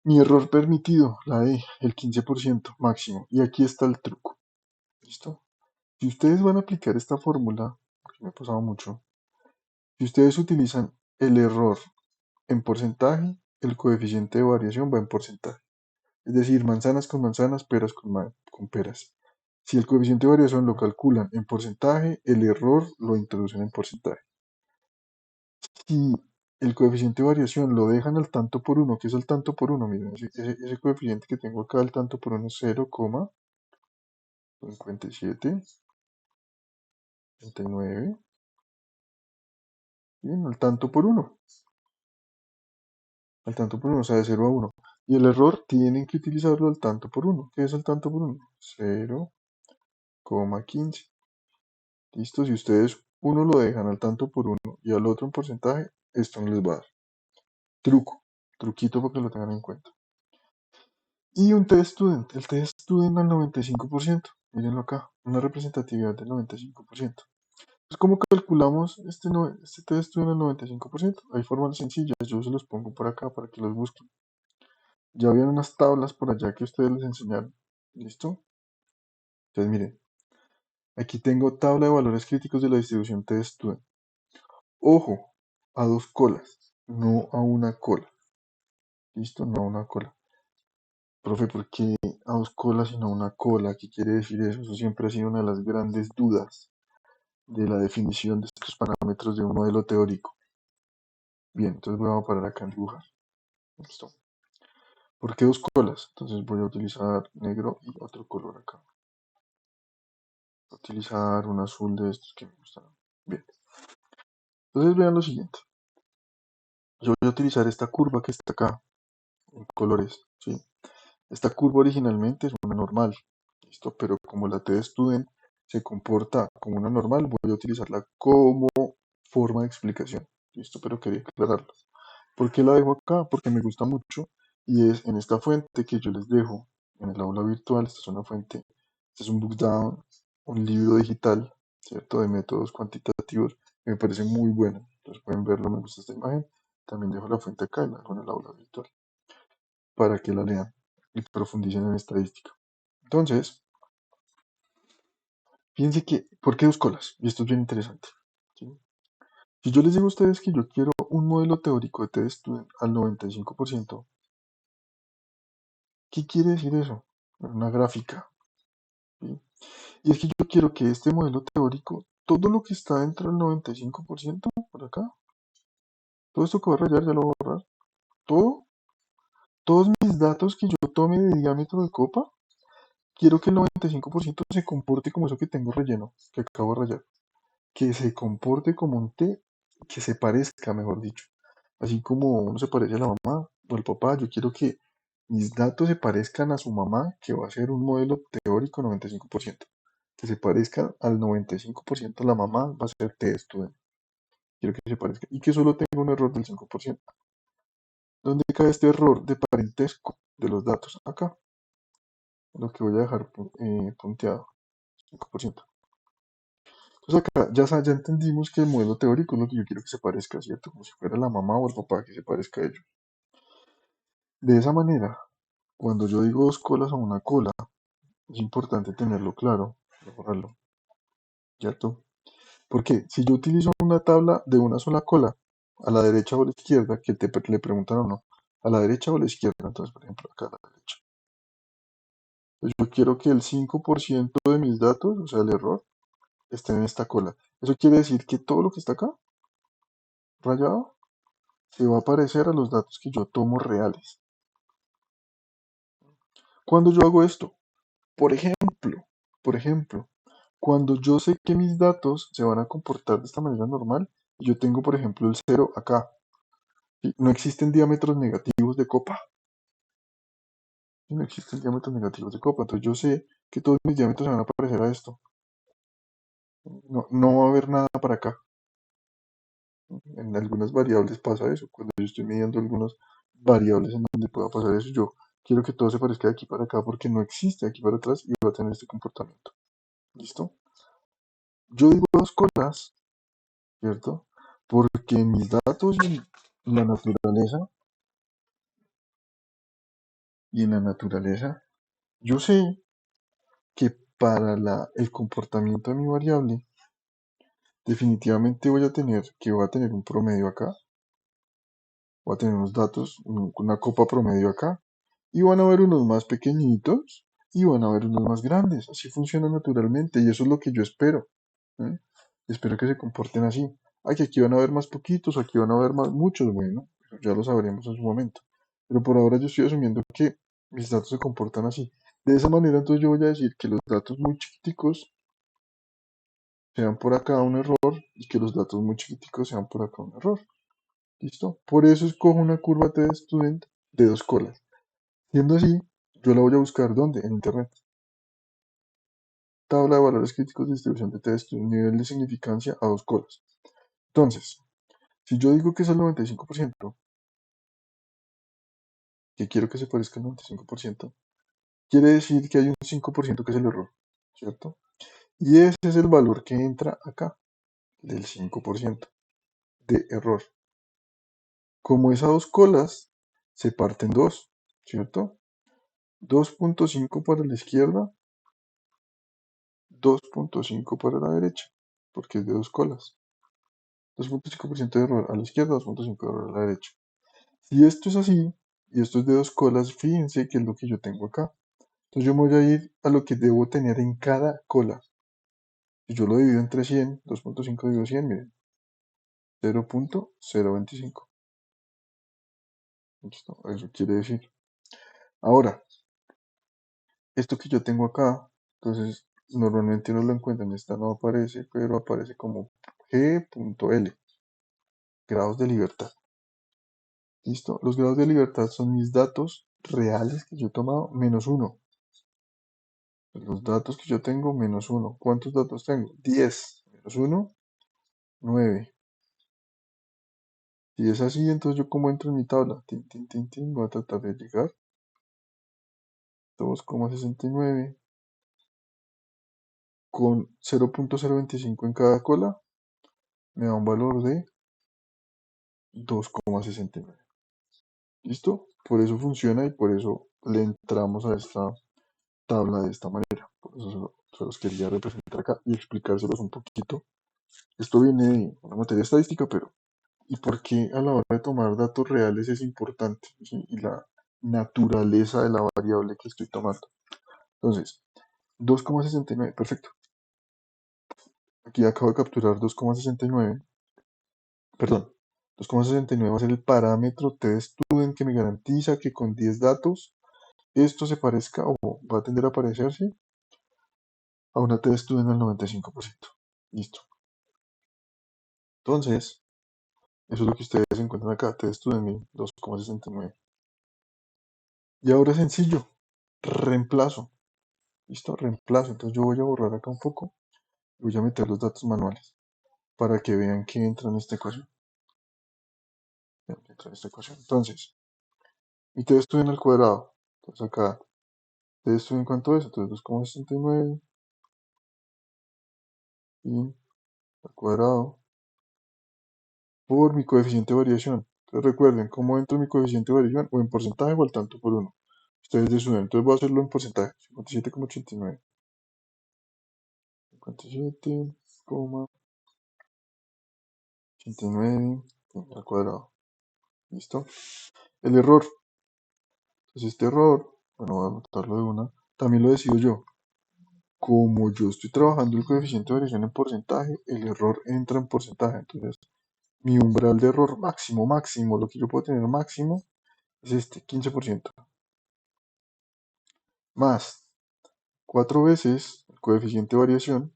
Mi error permitido, la E, el 15% máximo. Y aquí está el truco. ¿Listo? Si ustedes van a aplicar esta fórmula, porque me ha pasado mucho, si ustedes utilizan el error en porcentaje, el coeficiente de variación va en porcentaje. Es decir, manzanas con manzanas, peras con peras. Si el coeficiente de variación lo calculan en porcentaje, el error lo introducen en porcentaje. Si el coeficiente de variación lo dejan al tanto por uno, ¿qué es el tanto por uno? Miren, ese coeficiente que tengo acá, el tanto por uno es 0,57, 39, bien, al tanto por uno, al tanto por uno, o sea, de 0 a 1. Y el error tienen que utilizarlo al tanto por uno. ¿Qué es el tanto por uno? 0,15. Listo, si ustedes uno lo dejan al tanto por uno y al otro en porcentaje, esto no les va a dar. Truco, truquito para que lo tengan en cuenta. Y un test student, el test student al 95%, mírenlo acá, una representatividad del 95%. Pues, ¿cómo calculamos este, este test student al 95%? Hay formas sencillas, yo se los pongo por acá para que los busquen. Ya habían unas tablas por allá que ustedes les enseñaron. ¿Listo? Entonces, miren, aquí tengo tabla de valores críticos de la distribución test student. Ojo, a dos colas, no a una cola. ¿Listo? No a una cola. Profe, ¿por qué a dos colas y no a una cola? ¿Qué quiere decir eso? Eso siempre ha sido una de las grandes dudas de la definición de estos parámetros de un modelo teórico. Bien, entonces voy a parar acá en dibujar. Listo. ¿Por qué dos colas? Entonces voy a utilizar negro y otro color acá. Voy a utilizar un azul de estos que me gustan. Bien. Entonces vean lo siguiente. Yo voy a utilizar esta curva que está acá en colores. ¿Sí? Esta curva originalmente es una normal, ¿listo? Pero como la T de Student se comporta como una normal, voy a utilizarla como forma de explicación, ¿listo? Pero quería aclararlo. ¿Por qué la dejo acá? Porque me gusta mucho y es en esta fuente que yo les dejo en el aula virtual. Esta es una fuente, este es un Bookdown, un libro digital, ¿cierto? De métodos cuantitativos, que me parece muy bueno. Entonces pueden verlo, me gusta esta imagen. También dejo la fuente acá y la dejo en el aula virtual para que la lean y profundicen en estadística. Entonces, fíjense que, ¿por qué dos colas? Y esto es bien interesante. ¿Sí? Si yo les digo a ustedes que yo quiero un modelo teórico de test al 95%, ¿qué quiere decir eso? Una gráfica. ¿Sí? Y es que yo quiero que este modelo teórico, todo lo que está dentro del 95%, por acá, todo esto que voy a rayar ya lo voy a borrar, todo, todos mis datos que yo tome de diámetro de copa, quiero que el 95% se comporte como eso que tengo relleno, que acabo de rayar. Que se comporte como un T, que se parezca, mejor dicho. Así como uno se parece a la mamá o al papá, yo quiero que mis datos se parezcan a su mamá, que va a ser un modelo teórico 95%. Que se parezca al 95% a la mamá, va a ser T student. Quiero que se parezca. Y que solo tenga un error del 5%. ¿Dónde cae este error de parentesco de los datos? Acá. Lo que voy a dejar punteado. 5%. Entonces acá ya entendimos que el modelo teórico es lo que yo quiero que se parezca, ¿cierto? Como si fuera la mamá o el papá que se parezca a ellos. De esa manera, cuando yo digo dos colas a una cola, es importante tenerlo claro, borrarlo, ¿cierto? Porque si yo utilizo una tabla de una sola cola, a la derecha o a la izquierda, que le preguntan o no, a la derecha o a la izquierda, entonces por ejemplo acá a la derecha. Pues yo quiero que el 5% de mis datos, o sea, el error, esté en esta cola. Eso quiere decir que todo lo que está acá, rayado, se va a parecer a los datos que yo tomo reales. Cuando yo hago esto, por ejemplo, por ejemplo, cuando yo sé que mis datos se van a comportar de esta manera normal, yo tengo, por ejemplo, el cero acá. ¿Sí? No existen diámetros negativos de copa. ¿Sí? No existen diámetros negativos de copa. Entonces yo sé que todos mis diámetros se van a parecer a esto. No, no va a haber nada para acá. En algunas variables pasa eso. Cuando yo estoy midiendo algunas variables en donde pueda pasar eso, yo quiero que todo se parezca de aquí para acá porque no existe de aquí para atrás y va a tener este comportamiento. ¿Listo? Yo digo dos cosas, ¿cierto? Porque en mis datos y la naturaleza, yo sé que para el comportamiento de mi variable, definitivamente voy a tener un promedio acá, voy a tener unos datos, una copa promedio acá, y van a haber unos más pequeñitos y van a haber unos más grandes. Así funciona naturalmente y eso es lo que yo espero. ¿Eh? Espero que se comporten así. Ay, que aquí van a haber más poquitos, aquí van a haber más muchos, bueno, eso ya lo sabremos en su momento. Pero por ahora yo estoy asumiendo que mis datos se comportan así. De esa manera, entonces yo voy a decir que los datos muy chiquiticos sean por acá un error y que los datos muy chiquiticos sean por acá un error. ¿Listo? Por eso escojo una curva T-Student de dos colas. Siendo así, yo la voy a buscar ¿dónde? En Internet. Tabla de valores críticos de distribución de T-Student, nivel de significancia a dos colas. Entonces, si yo digo que es el 95%, que quiero que se parezca al 95%, quiere decir que hay un 5% que es el error, ¿cierto? Y ese es el valor que entra acá, del 5% de error. Como esas dos colas se parten dos, ¿cierto? 2.5 para la izquierda, 2.5 para la derecha, porque es de dos colas. 2.5% de error a la izquierda, 2.5 de error a la derecha. Si esto es así, y esto es de dos colas, fíjense que es lo que yo tengo acá. Entonces yo me voy a ir a lo que debo tener en cada cola. Si yo lo divido entre 100, 2.5 dividido 100, miren, 0.025. ¿Listo? Eso quiere decir. Ahora, esto que yo tengo acá, entonces normalmente uno lo encuentra en esta, no aparece, pero aparece como G.L, grados de libertad. ¿Listo? Los grados de libertad son mis datos reales que yo he tomado menos uno. Los datos que yo tengo menos uno. ¿Cuántos datos tengo? 10 menos uno, 9. Si es así, entonces yo como entro en mi tabla. Tin, tin, tin, tin, voy a tratar de llegar. 2,69 con 0.025 en cada cola me da un valor de 2,69. ¿Listo? Por eso funciona y por eso le entramos a esta tabla de esta manera. Por eso se los quería representar acá y explicárselos un poquito. Esto viene de una materia estadística, pero ¿y por qué a la hora de tomar datos reales es importante? ¿Sí? Y la naturaleza de la variable que estoy tomando. Entonces, 2,69, perfecto. Aquí acabo de capturar 2,69, perdón, 2,69 va a ser el parámetro teststudent que me garantiza que con 10 datos esto se parezca o va a tender a parecerse a una teststudent al 95%. Listo. Entonces, eso es lo que ustedes encuentran acá, teststudent 2,69. Y ahora es sencillo, reemplazo. Listo, reemplazo. Entonces yo voy a borrar acá un poco y voy a meter los datos manuales para que vean que entra en esta ecuación. Entra en esta ecuación. Entonces, y T estudio al cuadrado. Entonces acá, T estudio en cuánto es, entonces 2,69 y al cuadrado por mi coeficiente de variación. Entonces recuerden, ¿cómo entra mi coeficiente de variación? O en porcentaje o al tanto por uno. Ustedes deciden. Entonces voy a hacerlo en porcentaje. 57,89. 57,89 al cuadrado. ¿Listo? El error. Entonces este error, bueno, voy a anotarlo de una. También lo decido yo. Como yo estoy trabajando el coeficiente de variación en porcentaje, el error entra en porcentaje. Entonces, mi umbral de error máximo, máximo, lo que yo puedo tener máximo es este, 15%. más 4 veces el coeficiente de variación,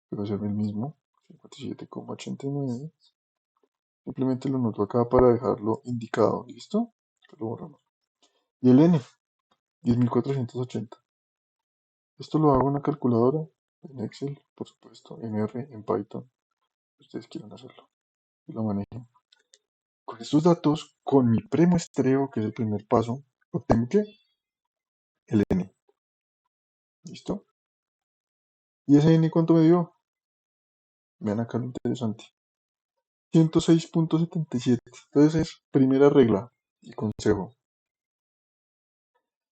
que va a ser el mismo, 57,89. Simplemente lo noto acá para dejarlo indicado. ¿Listo? Lo borramos. Y el n, 10.480. Esto lo hago en una calculadora, en Excel, por supuesto, en R, en Python. Ustedes quieran hacerlo y lo manejen. Con estos datos, con mi premuestreo, que es el primer paso, obtengo ¿qué? El n. ¿Listo? ¿Y ese n cuánto me dio? Vean acá lo interesante. 106,77. Entonces, primera regla y consejo.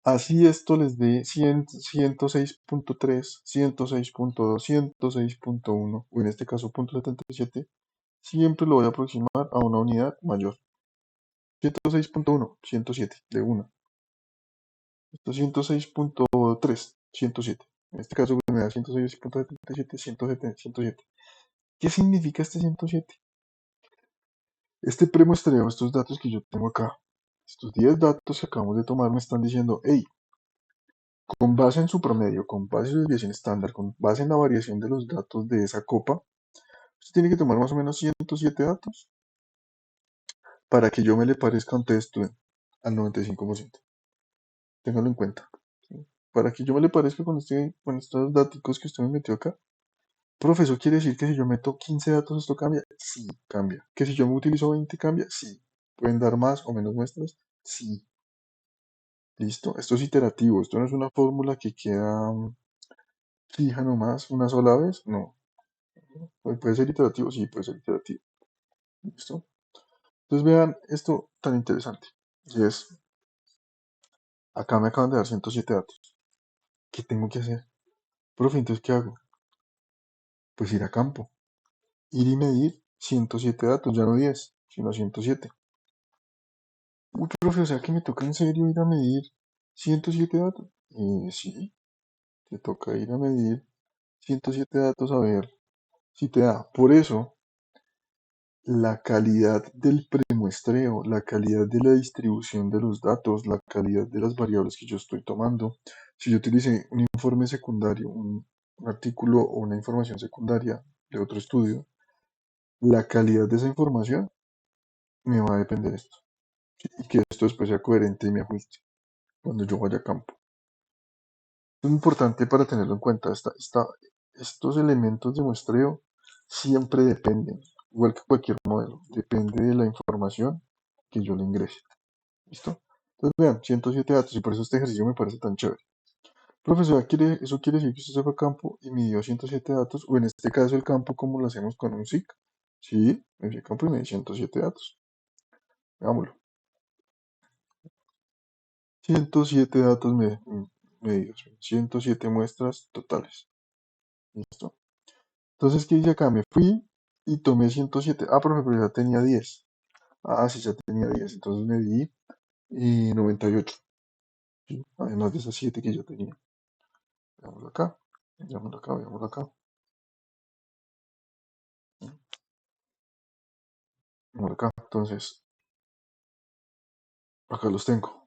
Así esto les dé 100, 106,3, 106,2, 106,1 o en este caso .77, siempre lo voy a aproximar a una unidad mayor. 106,1, 107, de una. Esto 106,3, 107. En este caso me da 106,77, 107, 107. ¿Qué significa este 107? Este premuestreo, estos datos que yo tengo acá, estos 10 datos que acabamos de tomar me están diciendo, hey, con base en su promedio, con base en su desviación estándar, con base en la variación de los datos de esa copa, usted tiene que tomar más o menos 107 datos para que yo me le parezca a un test student al 95%. Téngalo en cuenta. ¿Sí? Para que yo me le parezca con estos datos que usted me metió acá. Profesor, ¿quiere decir que si yo meto 15 datos esto cambia? Sí, cambia. ¿Que si yo me utilizo 20 cambia? Sí. ¿Pueden dar más o menos muestras? Sí. Listo. Esto es iterativo. Esto no es una fórmula que queda fija nomás una sola vez. No. ¿Puede ser iterativo? Sí, puede ser iterativo. ¿Listo? Entonces vean esto tan interesante. Y es, acá me acaban de dar 107 datos. ¿Qué tengo que hacer? Profe, entonces, ¿qué hago? Pues ir a campo. Ir y medir 107 datos, ya no 10, sino 107. Uy, profe, o sea que me toca en serio ir a medir 107 datos. Sí, te toca ir a medir 107 datos a ver si te da. Por eso, la calidad del premuestreo, la calidad de la distribución de los datos, la calidad de las variables que yo estoy tomando. Si yo utilicé un informe secundario, un artículo o una información secundaria de otro estudio, la calidad de esa información me va a depender de esto. ¿Sí? Y que esto después sea coherente y me ajuste cuando yo vaya a campo. Es importante para tenerlo en cuenta. Estos elementos de muestreo siempre dependen, igual que cualquier modelo, depende de la información que yo le ingrese. ¿Listo? Entonces vean, 107 datos y por eso este ejercicio me parece tan chévere. Profesora, ¿eso quiere decir que usted se fue a campo y midió 107 datos? O en este caso el campo, como lo hacemos con un SIC. Sí, me fui a campo y me di 107 datos. Veámoslo. 107 datos medidos, 107 muestras totales. ¿Listo? Entonces, ¿qué hice acá? Me fui y tomé 107. Ah, profe, pero ya tenía 10. Ah, sí, ya tenía 10. Entonces me di 98. ¿Sí? Además de esas 7 que ya tenía. Veámoslo acá. Veámoslo acá, veámoslo acá. Veámoslo acá. Entonces, acá los tengo.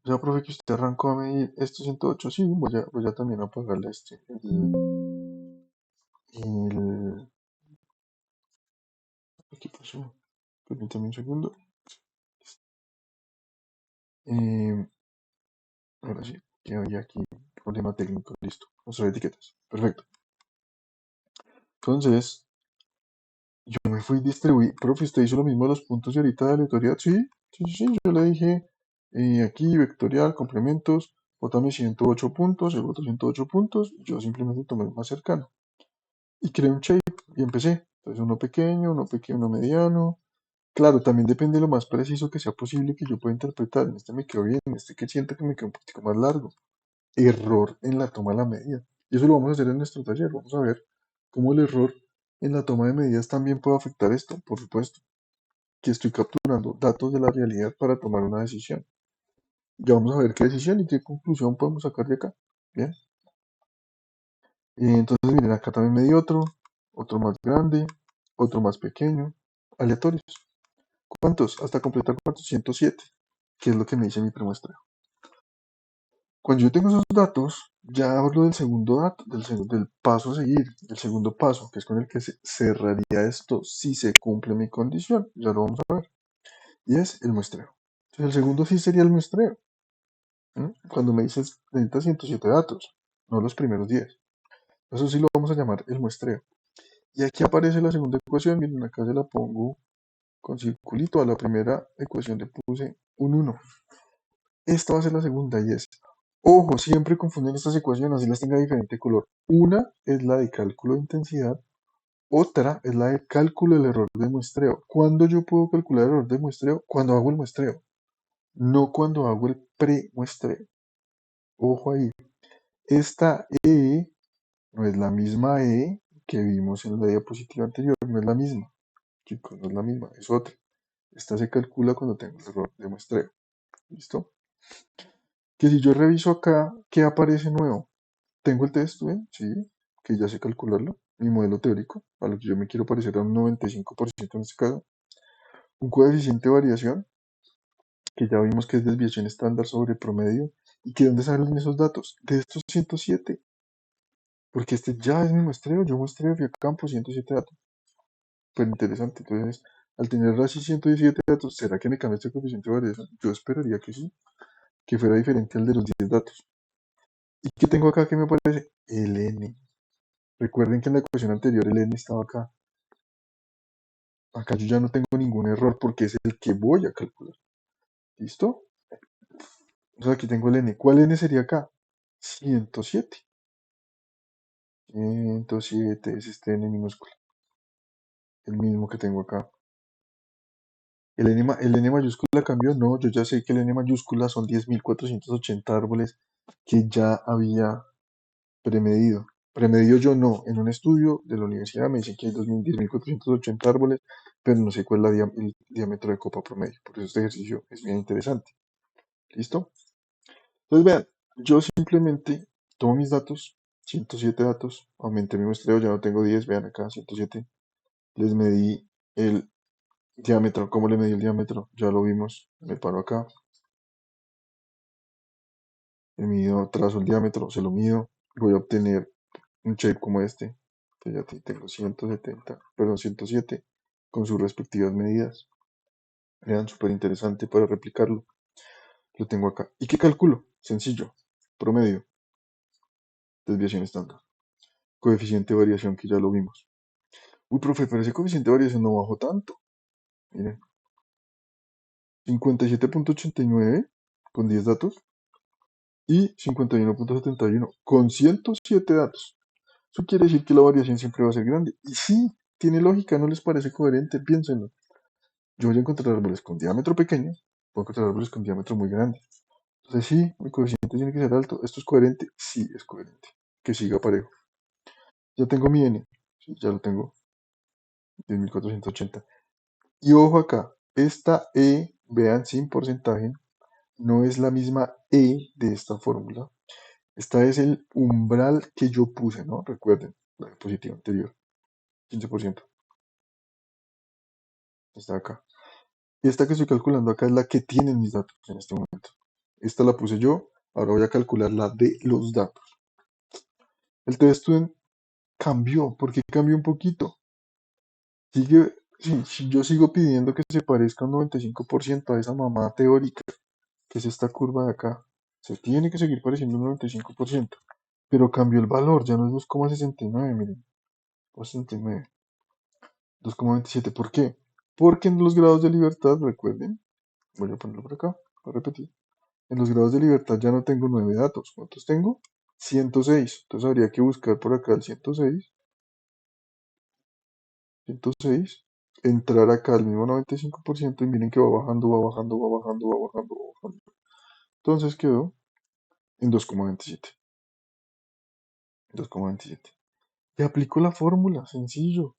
O sea, profe, que usted arrancó a medir estos 108. Sí, voy a también apagarle este. El- ¿Qué pasó? Permítame un segundo. Eh, Ahora sí, que había aquí problema técnico. Listo. Mostrar etiquetas. Perfecto. Entonces, yo me fui distribuir. Profe, ¿usted hizo lo mismo de los puntos y ahorita de aleatoriedad? Sí, sí, sí. Sí, yo le dije aquí vectorial, complementos. Bótame 108 puntos, el otro 108 puntos. Yo simplemente tomé el más cercano. Y creé un shape y empecé. Entonces, uno pequeño, uno mediano. Claro, también depende de lo más preciso que sea posible que yo pueda interpretar. En este me quedó bien, en este que siento que me quedó un poquito más largo. Error en la toma de la medida. Y eso lo vamos a hacer en nuestro taller. Vamos a ver cómo el error en la toma de medidas también puede afectar esto, por supuesto, que estoy capturando datos de la realidad para tomar una decisión. Ya vamos a ver qué decisión y qué conclusión podemos sacar de acá. Bien. Entonces, miren, acá también me di otro más grande, otro más pequeño, aleatorios. ¿Cuántos? Hasta completar cuántos? 107. ¿Qué es lo que me dice mi premuestreo? Cuando yo tengo esos datos, ya hablo del segundo dato, del paso a seguir, el segundo paso, que es con el que se cerraría esto si se cumple mi condición. Ya lo vamos a ver. Y es el muestreo. Entonces, el segundo sí sería el muestreo. ¿M? Cuando me dices necesitas 107 datos, no los primeros 10. Eso sí lo vamos a llamar el muestreo. Y aquí aparece la segunda ecuación. Miren, acá se la pongo con circulito. A la primera ecuación le puse un 1. Esta va a ser la segunda y es, ojo, siempre confunden estas ecuaciones y las tenga diferente color. Una es la de cálculo de intensidad, otra es la de cálculo del error de muestreo. ¿Cuándo yo puedo calcular el error de muestreo? Cuando hago el muestreo, no cuando hago el pre-muestreo. Ojo ahí. Esta E no es la misma E que vimos en la diapositiva anterior, no es la misma, chicos, no es la misma, es otra. Esta se calcula cuando tengo el error de muestreo. ¿Listo? Que si yo reviso acá, ¿qué aparece nuevo? Tengo el test, ¿ven? Sí, que ya sé calcularlo. Mi modelo teórico, a lo que yo me quiero parecer a un 95% en este caso. Un coeficiente de variación, que ya vimos que es desviación estándar sobre promedio. ¿Y que dónde salen esos datos? De estos 107. Porque este ya es mi muestreo. Yo muestreo fui a campo 107 datos. Pues interesante. Entonces, al tener así 117 datos, ¿será que me cambia este coeficiente de variación? Yo esperaría que sí, que fuera diferente al de los 10 datos. ¿Y qué tengo acá que me parece? El n. Recuerden que en la ecuación anterior el n estaba acá. Acá yo ya no tengo ningún error porque es el que voy a calcular. ¿Listo? Entonces aquí tengo el n. ¿Cuál n sería acá? 107. 107 es este n minúsculo. El mismo que tengo acá. El n mayúscula cambió. No, yo ya sé que el n mayúscula son 10.480 árboles que ya había premedido. Premedido yo no. En un estudio de la universidad me dicen que hay 10.480 árboles, pero no sé cuál es el diámetro de copa promedio. Por eso este ejercicio es bien interesante. ¿Listo? Entonces vean, yo simplemente tomo mis datos, 107 datos, aumenté mi muestreo, ya no tengo 10, vean acá, 107. Les medí el diámetro. ¿Cómo le medí el diámetro? Ya lo vimos. Me paro acá, le mido, trazo el diámetro, se lo mido. Voy a obtener un shape como este. Que ya tengo 170, perdón, 107 con sus respectivas medidas. Vean, súper interesante para replicarlo. Lo tengo acá. ¿Y qué calculo? Sencillo. Promedio, desviación estándar. Coeficiente de variación que ya lo vimos. Uy, profe, pero ese coeficiente de variación no bajó tanto. Miren, 57.89 con 10 datos y 51.71 con 107 datos. Eso quiere decir que la variación siempre va a ser grande. Y sí, tiene lógica, ¿no les parece coherente? Piénsenlo. Yo voy a encontrar árboles con diámetro pequeño, voy a encontrar árboles con diámetro muy grande. Entonces sí, mi coeficiente tiene que ser alto. ¿Esto es coherente? Sí, es coherente. Que siga parejo. Ya tengo mi n. Sí, ya lo tengo. 10.480. Y ojo acá, esta E, vean, sin porcentaje, no es la misma E de esta fórmula. Esta es el umbral que yo puse, ¿no? Recuerden, la diapositiva anterior, 15%. Está acá. Esta que estoy calculando acá es la que tienen mis datos en este momento. Esta la puse yo, ahora voy a calcular la de los datos. El test student cambió, ¿por qué cambió un poquito? Sigue, si yo sigo pidiendo que se parezca un 95% a esa mamá teórica, que es esta curva de acá. Se tiene que seguir pareciendo un 95%. Pero cambió el valor, ya no es 2,69, miren. 2,69. 2,27. ¿Por qué? Porque en los grados de libertad, recuerden, voy a ponerlo por acá, voy a repetir. En los grados de libertad ya no tengo 9 datos. ¿Cuántos tengo? 106. Entonces habría que buscar por acá el 106. 106. Entrar acá al mismo 95% y miren que va bajando, va bajando, va bajando, va bajando, va bajando. Entonces quedó en 2,27. 2,27. Y aplico la fórmula, sencillo.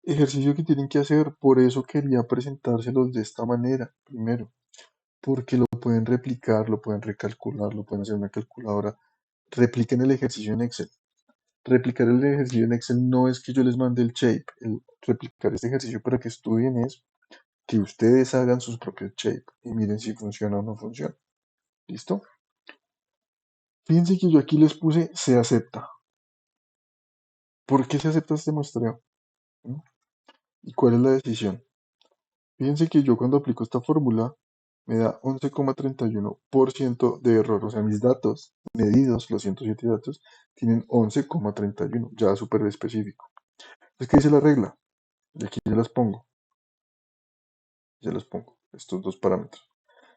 Ejercicio que tienen que hacer, por eso quería presentárselos de esta manera, primero, porque lo pueden replicar, lo pueden recalcular, lo pueden hacer en una calculadora. Repliquen el ejercicio en Excel. Replicar el ejercicio en Excel no es que yo les mande el shape, replicar este ejercicio para que estudien es que ustedes hagan sus propios shape y miren si funciona o no funciona. ¿Listo? Fíjense que yo aquí les puse se acepta. ¿Por qué se acepta este muestreo? ¿Mm? ¿Y cuál es la decisión? Fíjense que yo cuando aplico esta fórmula me da 11,31% de error. O sea, mis datos medidos, los 107 datos, tienen 11,31, ya súper específico. Entonces, ¿qué dice la regla? Y aquí ya los pongo, estos dos parámetros.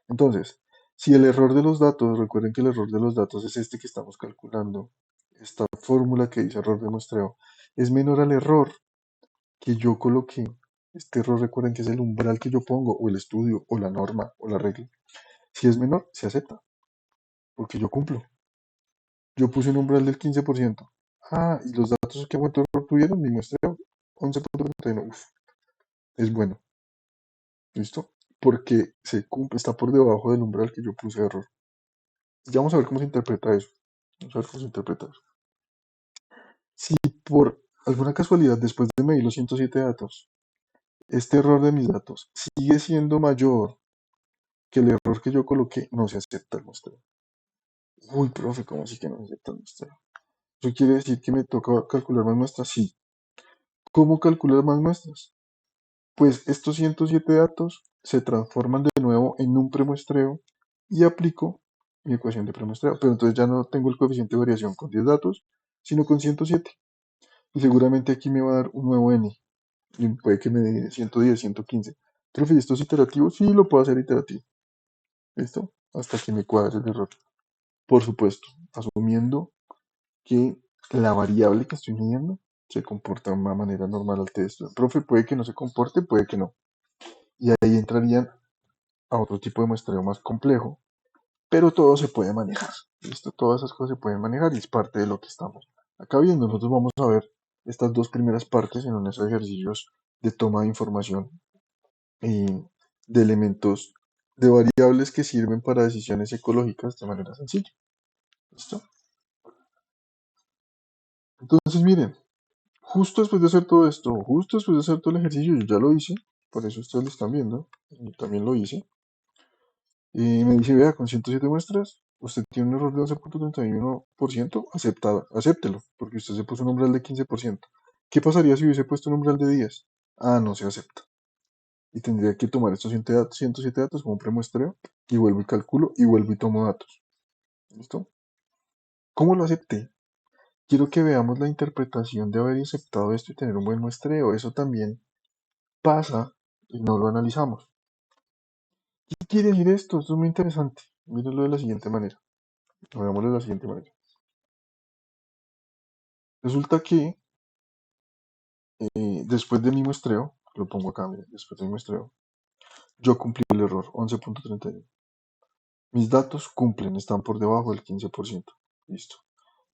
Entonces, si el error de los datos, recuerden que el error de los datos es este que estamos calculando, esta fórmula que dice error de muestreo, es menor al error que yo coloqué. Este error recuerden que es el umbral que yo pongo, o el estudio, o la norma, o la regla. Si es menor, se acepta, porque yo cumplo. Yo puse un umbral del 15%. Ah, y los datos que cuánto error tuvieron, mi muestreo, 11,31. Uf, es bueno. ¿Listo? Porque se cumple, está por debajo del umbral que yo puse de error. Ya vamos a ver cómo se interpreta eso. Vamos a ver cómo se interpreta eso. Si por alguna casualidad, después de medir los 107 datos, este error de mis datos sigue siendo mayor que el error que yo coloqué, no se acepta el muestreo. Uy, profe, ¿cómo así que no se acepta el muestreo? ¿Eso quiere decir que me toca calcular más muestras? Sí. ¿Cómo calcular más muestras? Pues estos 107 datos se transforman de nuevo en un premuestreo y aplico mi ecuación de premuestreo. Pero entonces ya no tengo el coeficiente de variación con 10 datos, sino con 107. Y seguramente aquí me va a dar un nuevo n. Y puede que me dé 110, 115. Profe, ¿esto es iterativo? Sí, lo puedo hacer iterativo. ¿Listo? Hasta que me cuadre el error. Por supuesto, asumiendo que la variable que estoy midiendo se comporta de una manera normal al texto. Profe, puede que no se comporte, puede que no. Y ahí entrarían a otro tipo de muestreo más complejo, pero todo se puede manejar. ¿Listo? Todas esas cosas se pueden manejar y es parte de lo que estamos acá viendo. Nosotros vamos a ver estas dos primeras partes en unos ejercicios de toma de información y de elementos, de variables que sirven para decisiones ecológicas de manera sencilla. ¿Listo? Entonces, miren, justo después de hacer todo esto, justo después de hacer todo el ejercicio, yo ya lo hice, por eso ustedes lo están viendo, yo también lo hice. Y me dice, vea, con 107 muestras, usted tiene un error de 11,31%, aceptada, acéptelo, porque usted se puso un umbral de 15%. ¿Qué pasaría si hubiese puesto un umbral de 10? Ah, no se acepta. Y tendría que tomar estos 107 datos como un premuestreo, y vuelvo y calculo, y vuelvo y tomo datos. ¿Listo? ¿Cómo lo acepté? Quiero que veamos la interpretación de haber aceptado esto y tener un buen muestreo. Eso también pasa y no lo analizamos. ¿Qué quiere decir esto? Esto es muy interesante. Mírenlo de la siguiente manera. Veámoslo de la siguiente manera. Resulta que después de mi muestreo, lo pongo acá, miren, después de mi muestreo, yo cumplí el error, 11,31. Mis datos cumplen, están por debajo del 15%. Listo.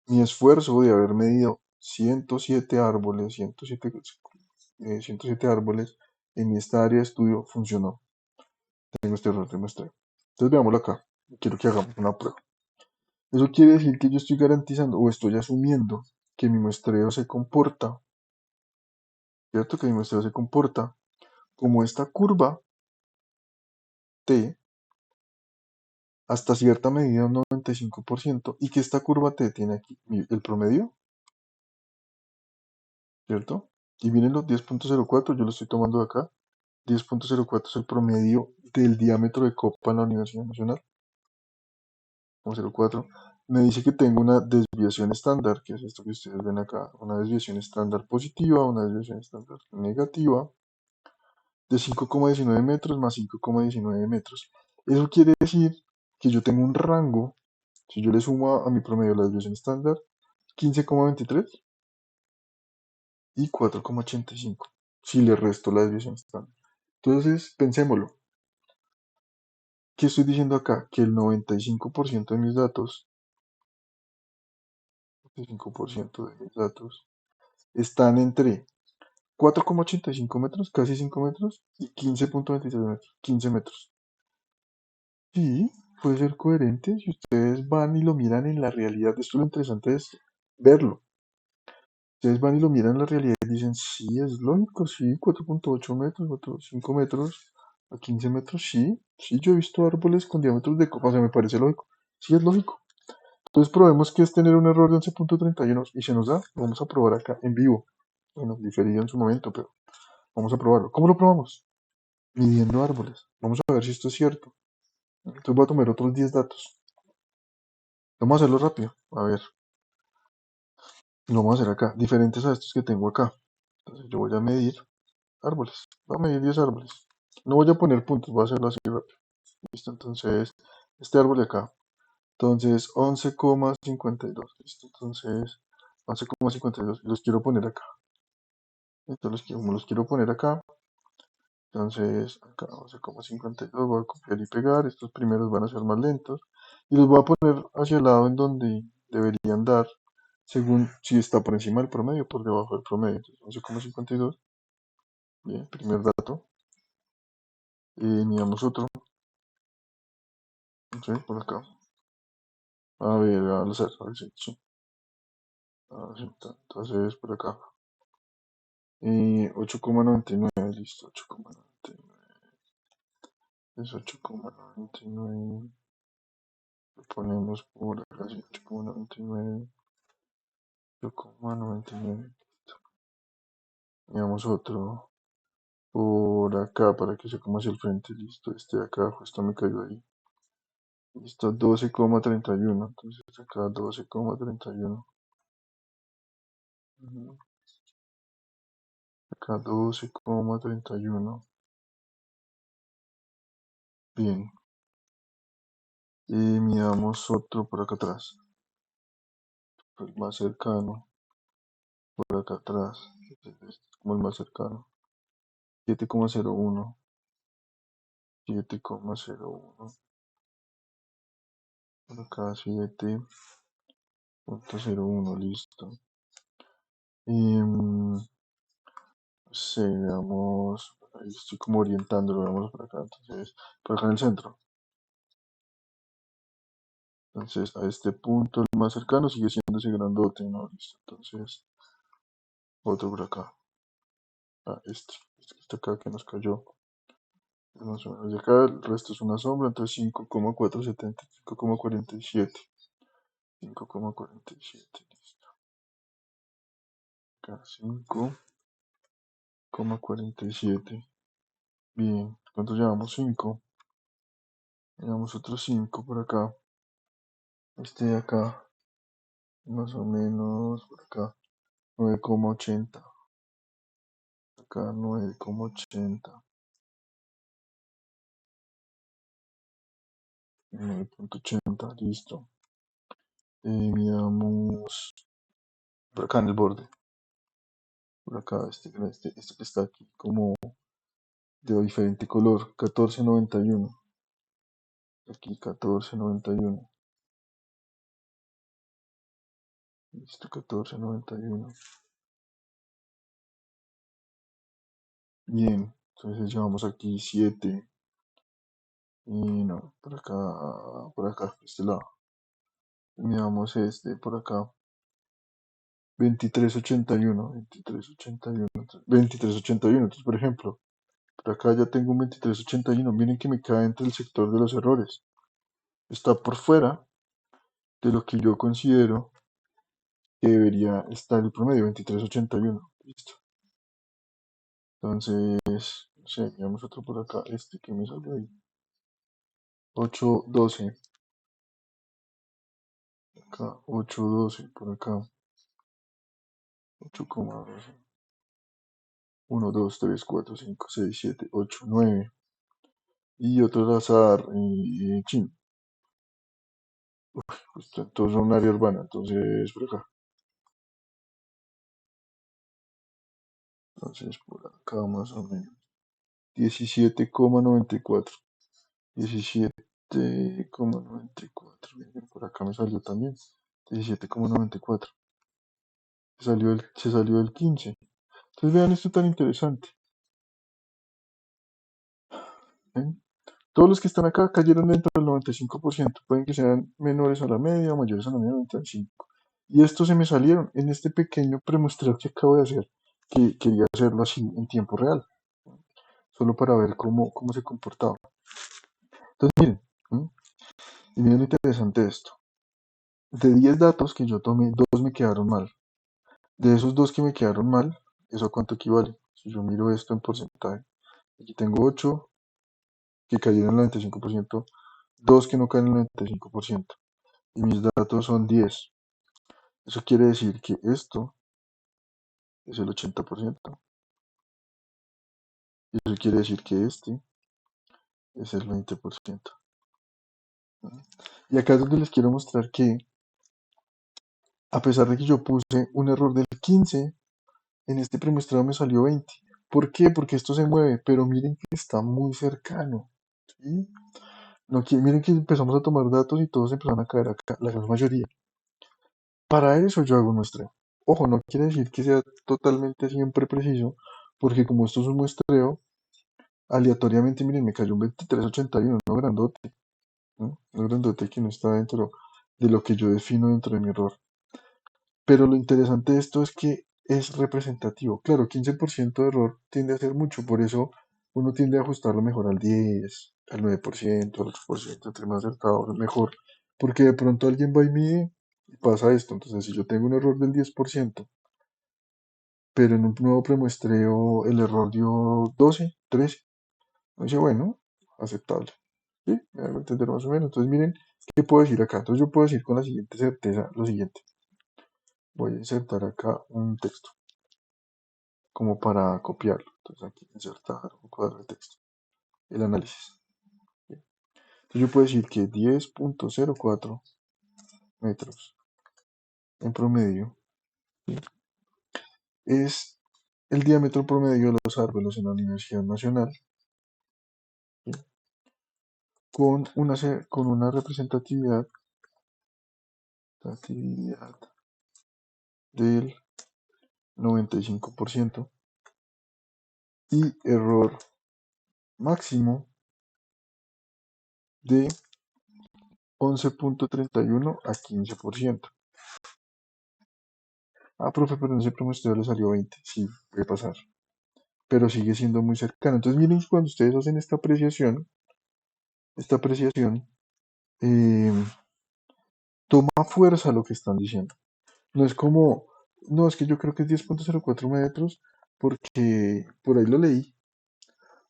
Mi esfuerzo de haber medido 107 árboles, 107 árboles en esta área de estudio funcionó. Tengo este error de muestreo. Entonces veámoslo acá. Quiero que hagamos una prueba. Eso quiere decir que yo estoy garantizando o estoy asumiendo que mi muestreo se comporta, ¿cierto? Que mi muestreo se comporta como esta curva T hasta cierta medida un 95% y que esta curva T tiene aquí el promedio, ¿cierto? Y vienen los 10,04, yo lo estoy tomando de acá. 10,04 es el promedio del diámetro de copa en la Universidad Nacional. 0,04. Me dice que tengo una desviación estándar, que es esto que ustedes ven acá, una desviación estándar positiva, una desviación estándar negativa, de 5,19 metros más 5,19 metros. Eso quiere decir que yo tengo un rango, si yo le sumo a mi promedio la desviación estándar, 15,23 y 4,85, si le resto la desviación estándar. Entonces, pensémoslo. ¿Qué estoy diciendo acá? Que el 95% de mis datos, 95% de mis datos, están entre 4,85 metros, casi 5 metros, y 15,23 metros, 15 metros. Sí, puede ser coherente si ustedes van y lo miran en la realidad. Esto lo interesante es verlo. Ustedes van y lo miran en la realidad y dicen, sí, es lógico, sí, 4,8 metros, 5 metros. A 15 metros, sí. Sí, yo he visto árboles con diámetros de copa, o sea, me parece lógico. Sí, es lógico. Entonces probemos que es tener un error de 11,31 y se nos da. Lo vamos a probar acá en vivo. Bueno, diferido en su momento, pero vamos a probarlo. ¿Cómo lo probamos? Midiendo árboles. Vamos a ver si esto es cierto. Entonces voy a tomar otros 10 datos. Vamos a hacerlo rápido. A ver, lo vamos a hacer acá, diferentes a estos que tengo acá. Entonces yo voy a medir árboles. Voy a medir 10 árboles. No voy a poner puntos, voy a hacerlo así rápido. Listo, entonces, este árbol de acá. Entonces, 11,52. Listo, entonces, 11,52. Los quiero poner acá. Entonces, como los quiero poner acá. Entonces, acá 11,52. Voy a copiar y pegar. Estos primeros van a ser más lentos. Y los voy a poner hacia el lado en donde deberían dar, según si está por encima del promedio o por debajo del promedio. Entonces, 11,52. Bien, primer dato. Miramos otro. Sí, por acá. A ver, a ver, sí, sí. Sí, entonces, por acá. 8,99, listo, 8,99. Es 8,99. Lo ponemos por acá, sí, 8,99. 8,99. Miramos otro por acá para que sea como hacia el frente. Listo, este de acá justo me cayó ahí. Listo, 12,31. Entonces acá 12,31. Ujú. Acá 12,31. Bien. Y miramos otro por acá atrás. El más cercano. Por acá atrás. Este es como el más cercano. 7,01. 7,01. Por acá 7,01. Listo. Y no sé, veamos. Ahí estoy como orientándolo. Veamos por acá. Entonces, por acá en el centro. Entonces, a este punto, el más cercano sigue siendo ese grandote, ¿no? Listo. Entonces, otro por acá. Este que está acá que nos cayó. Más o menos de acá, el resto es una sombra, entonces 5,470, 5,47. 5,47, listo. Acá 5,47. Bien, ¿cuántos llevamos? 5. Llevamos otros 5 por acá. Este de acá, más o menos por acá. 9,80. Acá 9,80. 9,80, listo. Miramos por acá en el borde. Por acá, este que está aquí, como de diferente color. 14,91. Aquí 14,91. Listo, 14,91. Bien, entonces llevamos aquí 7. Y no, por acá, este lado. Miramos este por acá. 23,81. 23,81. 23,81. Entonces, por ejemplo, por acá ya tengo un 23,81. Miren que me cae entre el sector de los errores. Está por fuera de lo que yo considero que debería estar el promedio, 23,81. Listo. Entonces, no sé, miramos otro por acá, este que me salió ahí. 8,12. Acá, 8,12 por acá. 8,12. 1, 2, 3, 4, 5, 6, 7, 8, 9. Y otro al azar, chin. Justo, todos son un área urbana, entonces por acá. Entonces por acá más o menos. 17,94. 17,94. Miren, por acá me salió también. 17,94. Se salió el 15. Entonces vean esto tan interesante. ¿Ven? Todos los que están acá cayeron dentro del 95%. Pueden que sean menores a la media o mayores a la media, 95. Y estos se me salieron en este pequeño premuestreo que acabo de hacer, que quería hacerlo así en tiempo real. solo para ver cómo se comportaba. Entonces, miren, ¿m? Y miren lo interesante de esto. De 10 datos que yo tomé, dos me quedaron mal. De esos dos que me quedaron mal, ¿eso a cuánto equivale? Si yo miro esto en porcentaje, aquí tengo 8 que cayeron en el 95%, 2 que no caen en el 95%, y mis datos son 10. Eso quiere decir que esto es el 80%. Y eso quiere decir que este es el 20%. Y acá es donde les quiero mostrar que, a pesar de que yo puse un error del 15, en este premuestrado me salió 20. ¿Por qué? Porque esto se mueve, pero miren que está muy cercano. ¿Sí? No, miren que empezamos a tomar datos y todos empezaron a caer acá, la gran mayoría. Para eso yo hago un muestreo. Ojo, no quiere decir que sea totalmente siempre preciso, porque como esto es un muestreo, aleatoriamente, miren, me cayó un 2381, no grandote, ¿no? No grandote que no está dentro de lo que yo defino dentro de mi error. Pero lo interesante de esto es que es representativo. Claro, 15% de error tiende a ser mucho, por eso uno tiende a ajustarlo mejor al 10, al 9%, al 8%, entre más acertado, mejor. Porque de pronto alguien va y mide y pasa esto. Entonces, si yo tengo un error del 10%, pero en un nuevo premuestreo el error dio 12, 13, uno dice, bueno, aceptable. ¿Sí? Me hago entender más o menos. Entonces, miren, ¿qué puedo decir acá? Entonces, yo puedo decir con la siguiente certeza lo siguiente. Voy a insertar acá un texto, como para copiarlo. Entonces aquí insertar un cuadro de texto. El análisis. Bien. Entonces yo puedo decir que 10.04 metros en promedio, ¿sí?, es el diámetro promedio de los árboles en la Universidad Nacional, ¿sí?, con una representatividad del 95% y error máximo de 11.31 a 15%. Ah, profe, pero en ese promedio le salió 20. Sí, puede pasar, pero sigue siendo muy cercano. Entonces, miren, cuando ustedes hacen esta apreciación, eh, toma fuerza lo que están diciendo. No es como, no, es que yo creo que es 10.04 metros porque por ahí lo leí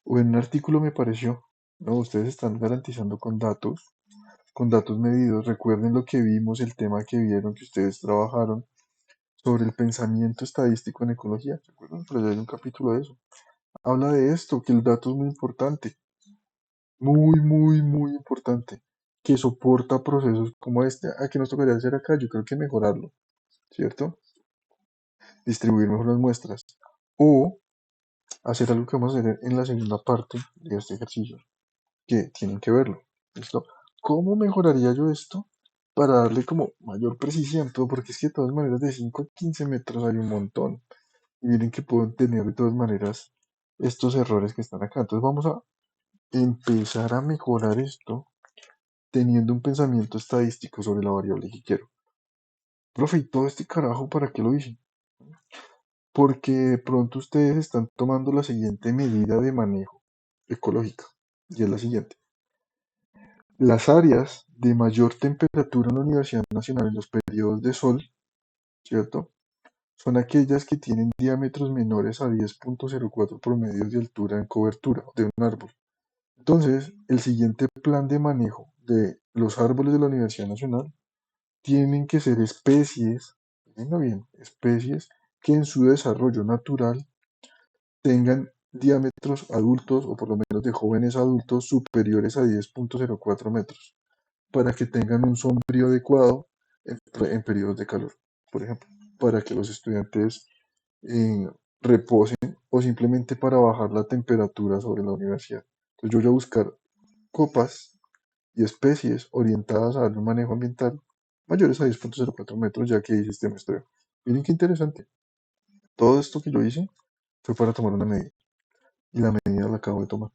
o en un artículo me pareció. No, ustedes están garantizando con datos medidos. Recuerden lo que vimos, el tema que vieron, que ustedes trabajaron sobre el pensamiento estadístico en ecología. ¿Recuerdan? Por allá hay un capítulo de eso. Habla de esto, que el dato es muy importante, muy, muy, muy importante, que soporta procesos como este. ¿A qué nos tocaría hacer acá? Yo creo que mejorarlo, ¿cierto? Distribuir mejor las muestras. O hacer algo que vamos a hacer en la segunda parte de este ejercicio, que tienen que verlo. ¿Listo? ¿Cómo mejoraría yo esto para darle como mayor precisión? Todo, porque es que de todas maneras de 5 a 15 metros hay un montón. Y miren que pueden tener de todas maneras estos errores que están acá. Entonces vamos a empezar a mejorar esto teniendo un pensamiento estadístico sobre la variable que quiero. Profe, ¿y todo este carajo para qué lo hice? Porque de pronto ustedes están tomando la siguiente medida de manejo ecológica, y es la siguiente. Las áreas de mayor temperatura en la Universidad Nacional en los periodos de sol, ¿cierto?, son aquellas que tienen diámetros menores a 10.04 promedios de altura en cobertura de un árbol. Entonces, el siguiente plan de manejo de los árboles de la Universidad Nacional tienen que ser especies, venga bien, especies que en su desarrollo natural tengan diámetros adultos o por lo menos de jóvenes adultos superiores a 10.04 metros para que tengan un sombrío adecuado en periodos de calor, por ejemplo, para que los estudiantes eh, reposen o simplemente para bajar la temperatura sobre la universidad. Entonces yo voy a buscar copas y especies orientadas a darle un manejo ambiental mayores a 10.04 metros, ya que hice este muestreo. Miren qué interesante. Todo esto que yo hice fue para tomar una medida. Y la medida la acabo de tomar.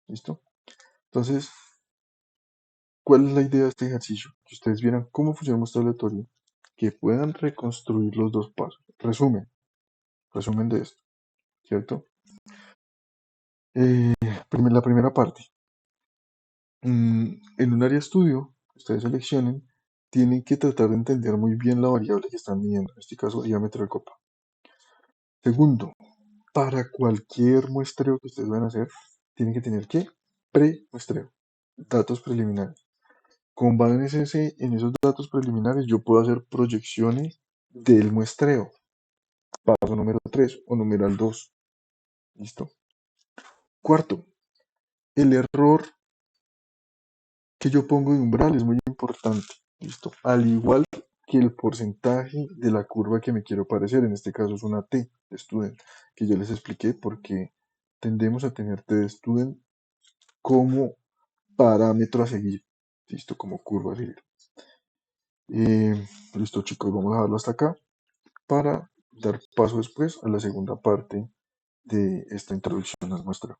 ¿Listo? Entonces, ¿cuál es la idea de este ejercicio? Que ustedes vieran cómo funciona un muestreo aleatorio, que puedan reconstruir los dos pasos. Resumen de esto, ¿cierto? Eh, la primera parte. En un área de estudio que ustedes seleccionen, tienen que tratar de entender muy bien la variable que están midiendo, en este caso diámetro de copa. Segundo, para cualquier muestreo que ustedes van a hacer, tienen que tener ¿qué? Pre-muestreo, datos preliminares. Con base en esos datos preliminares, yo puedo hacer proyecciones del muestreo. Paso número 3 o numeral 2. ¿Listo? Cuarto, el error que yo pongo de umbral es muy importante. ¿Listo? Al igual que el porcentaje de la curva que me quiero parecer, en este caso es una T de student, que yo les expliqué porque tendemos a tener T de student como parámetro a seguir. ¿Listo? Como curva a seguir. Listo, chicos, vamos a dejarlo hasta acá para dar paso después a la segunda parte de esta introducción al muestreo.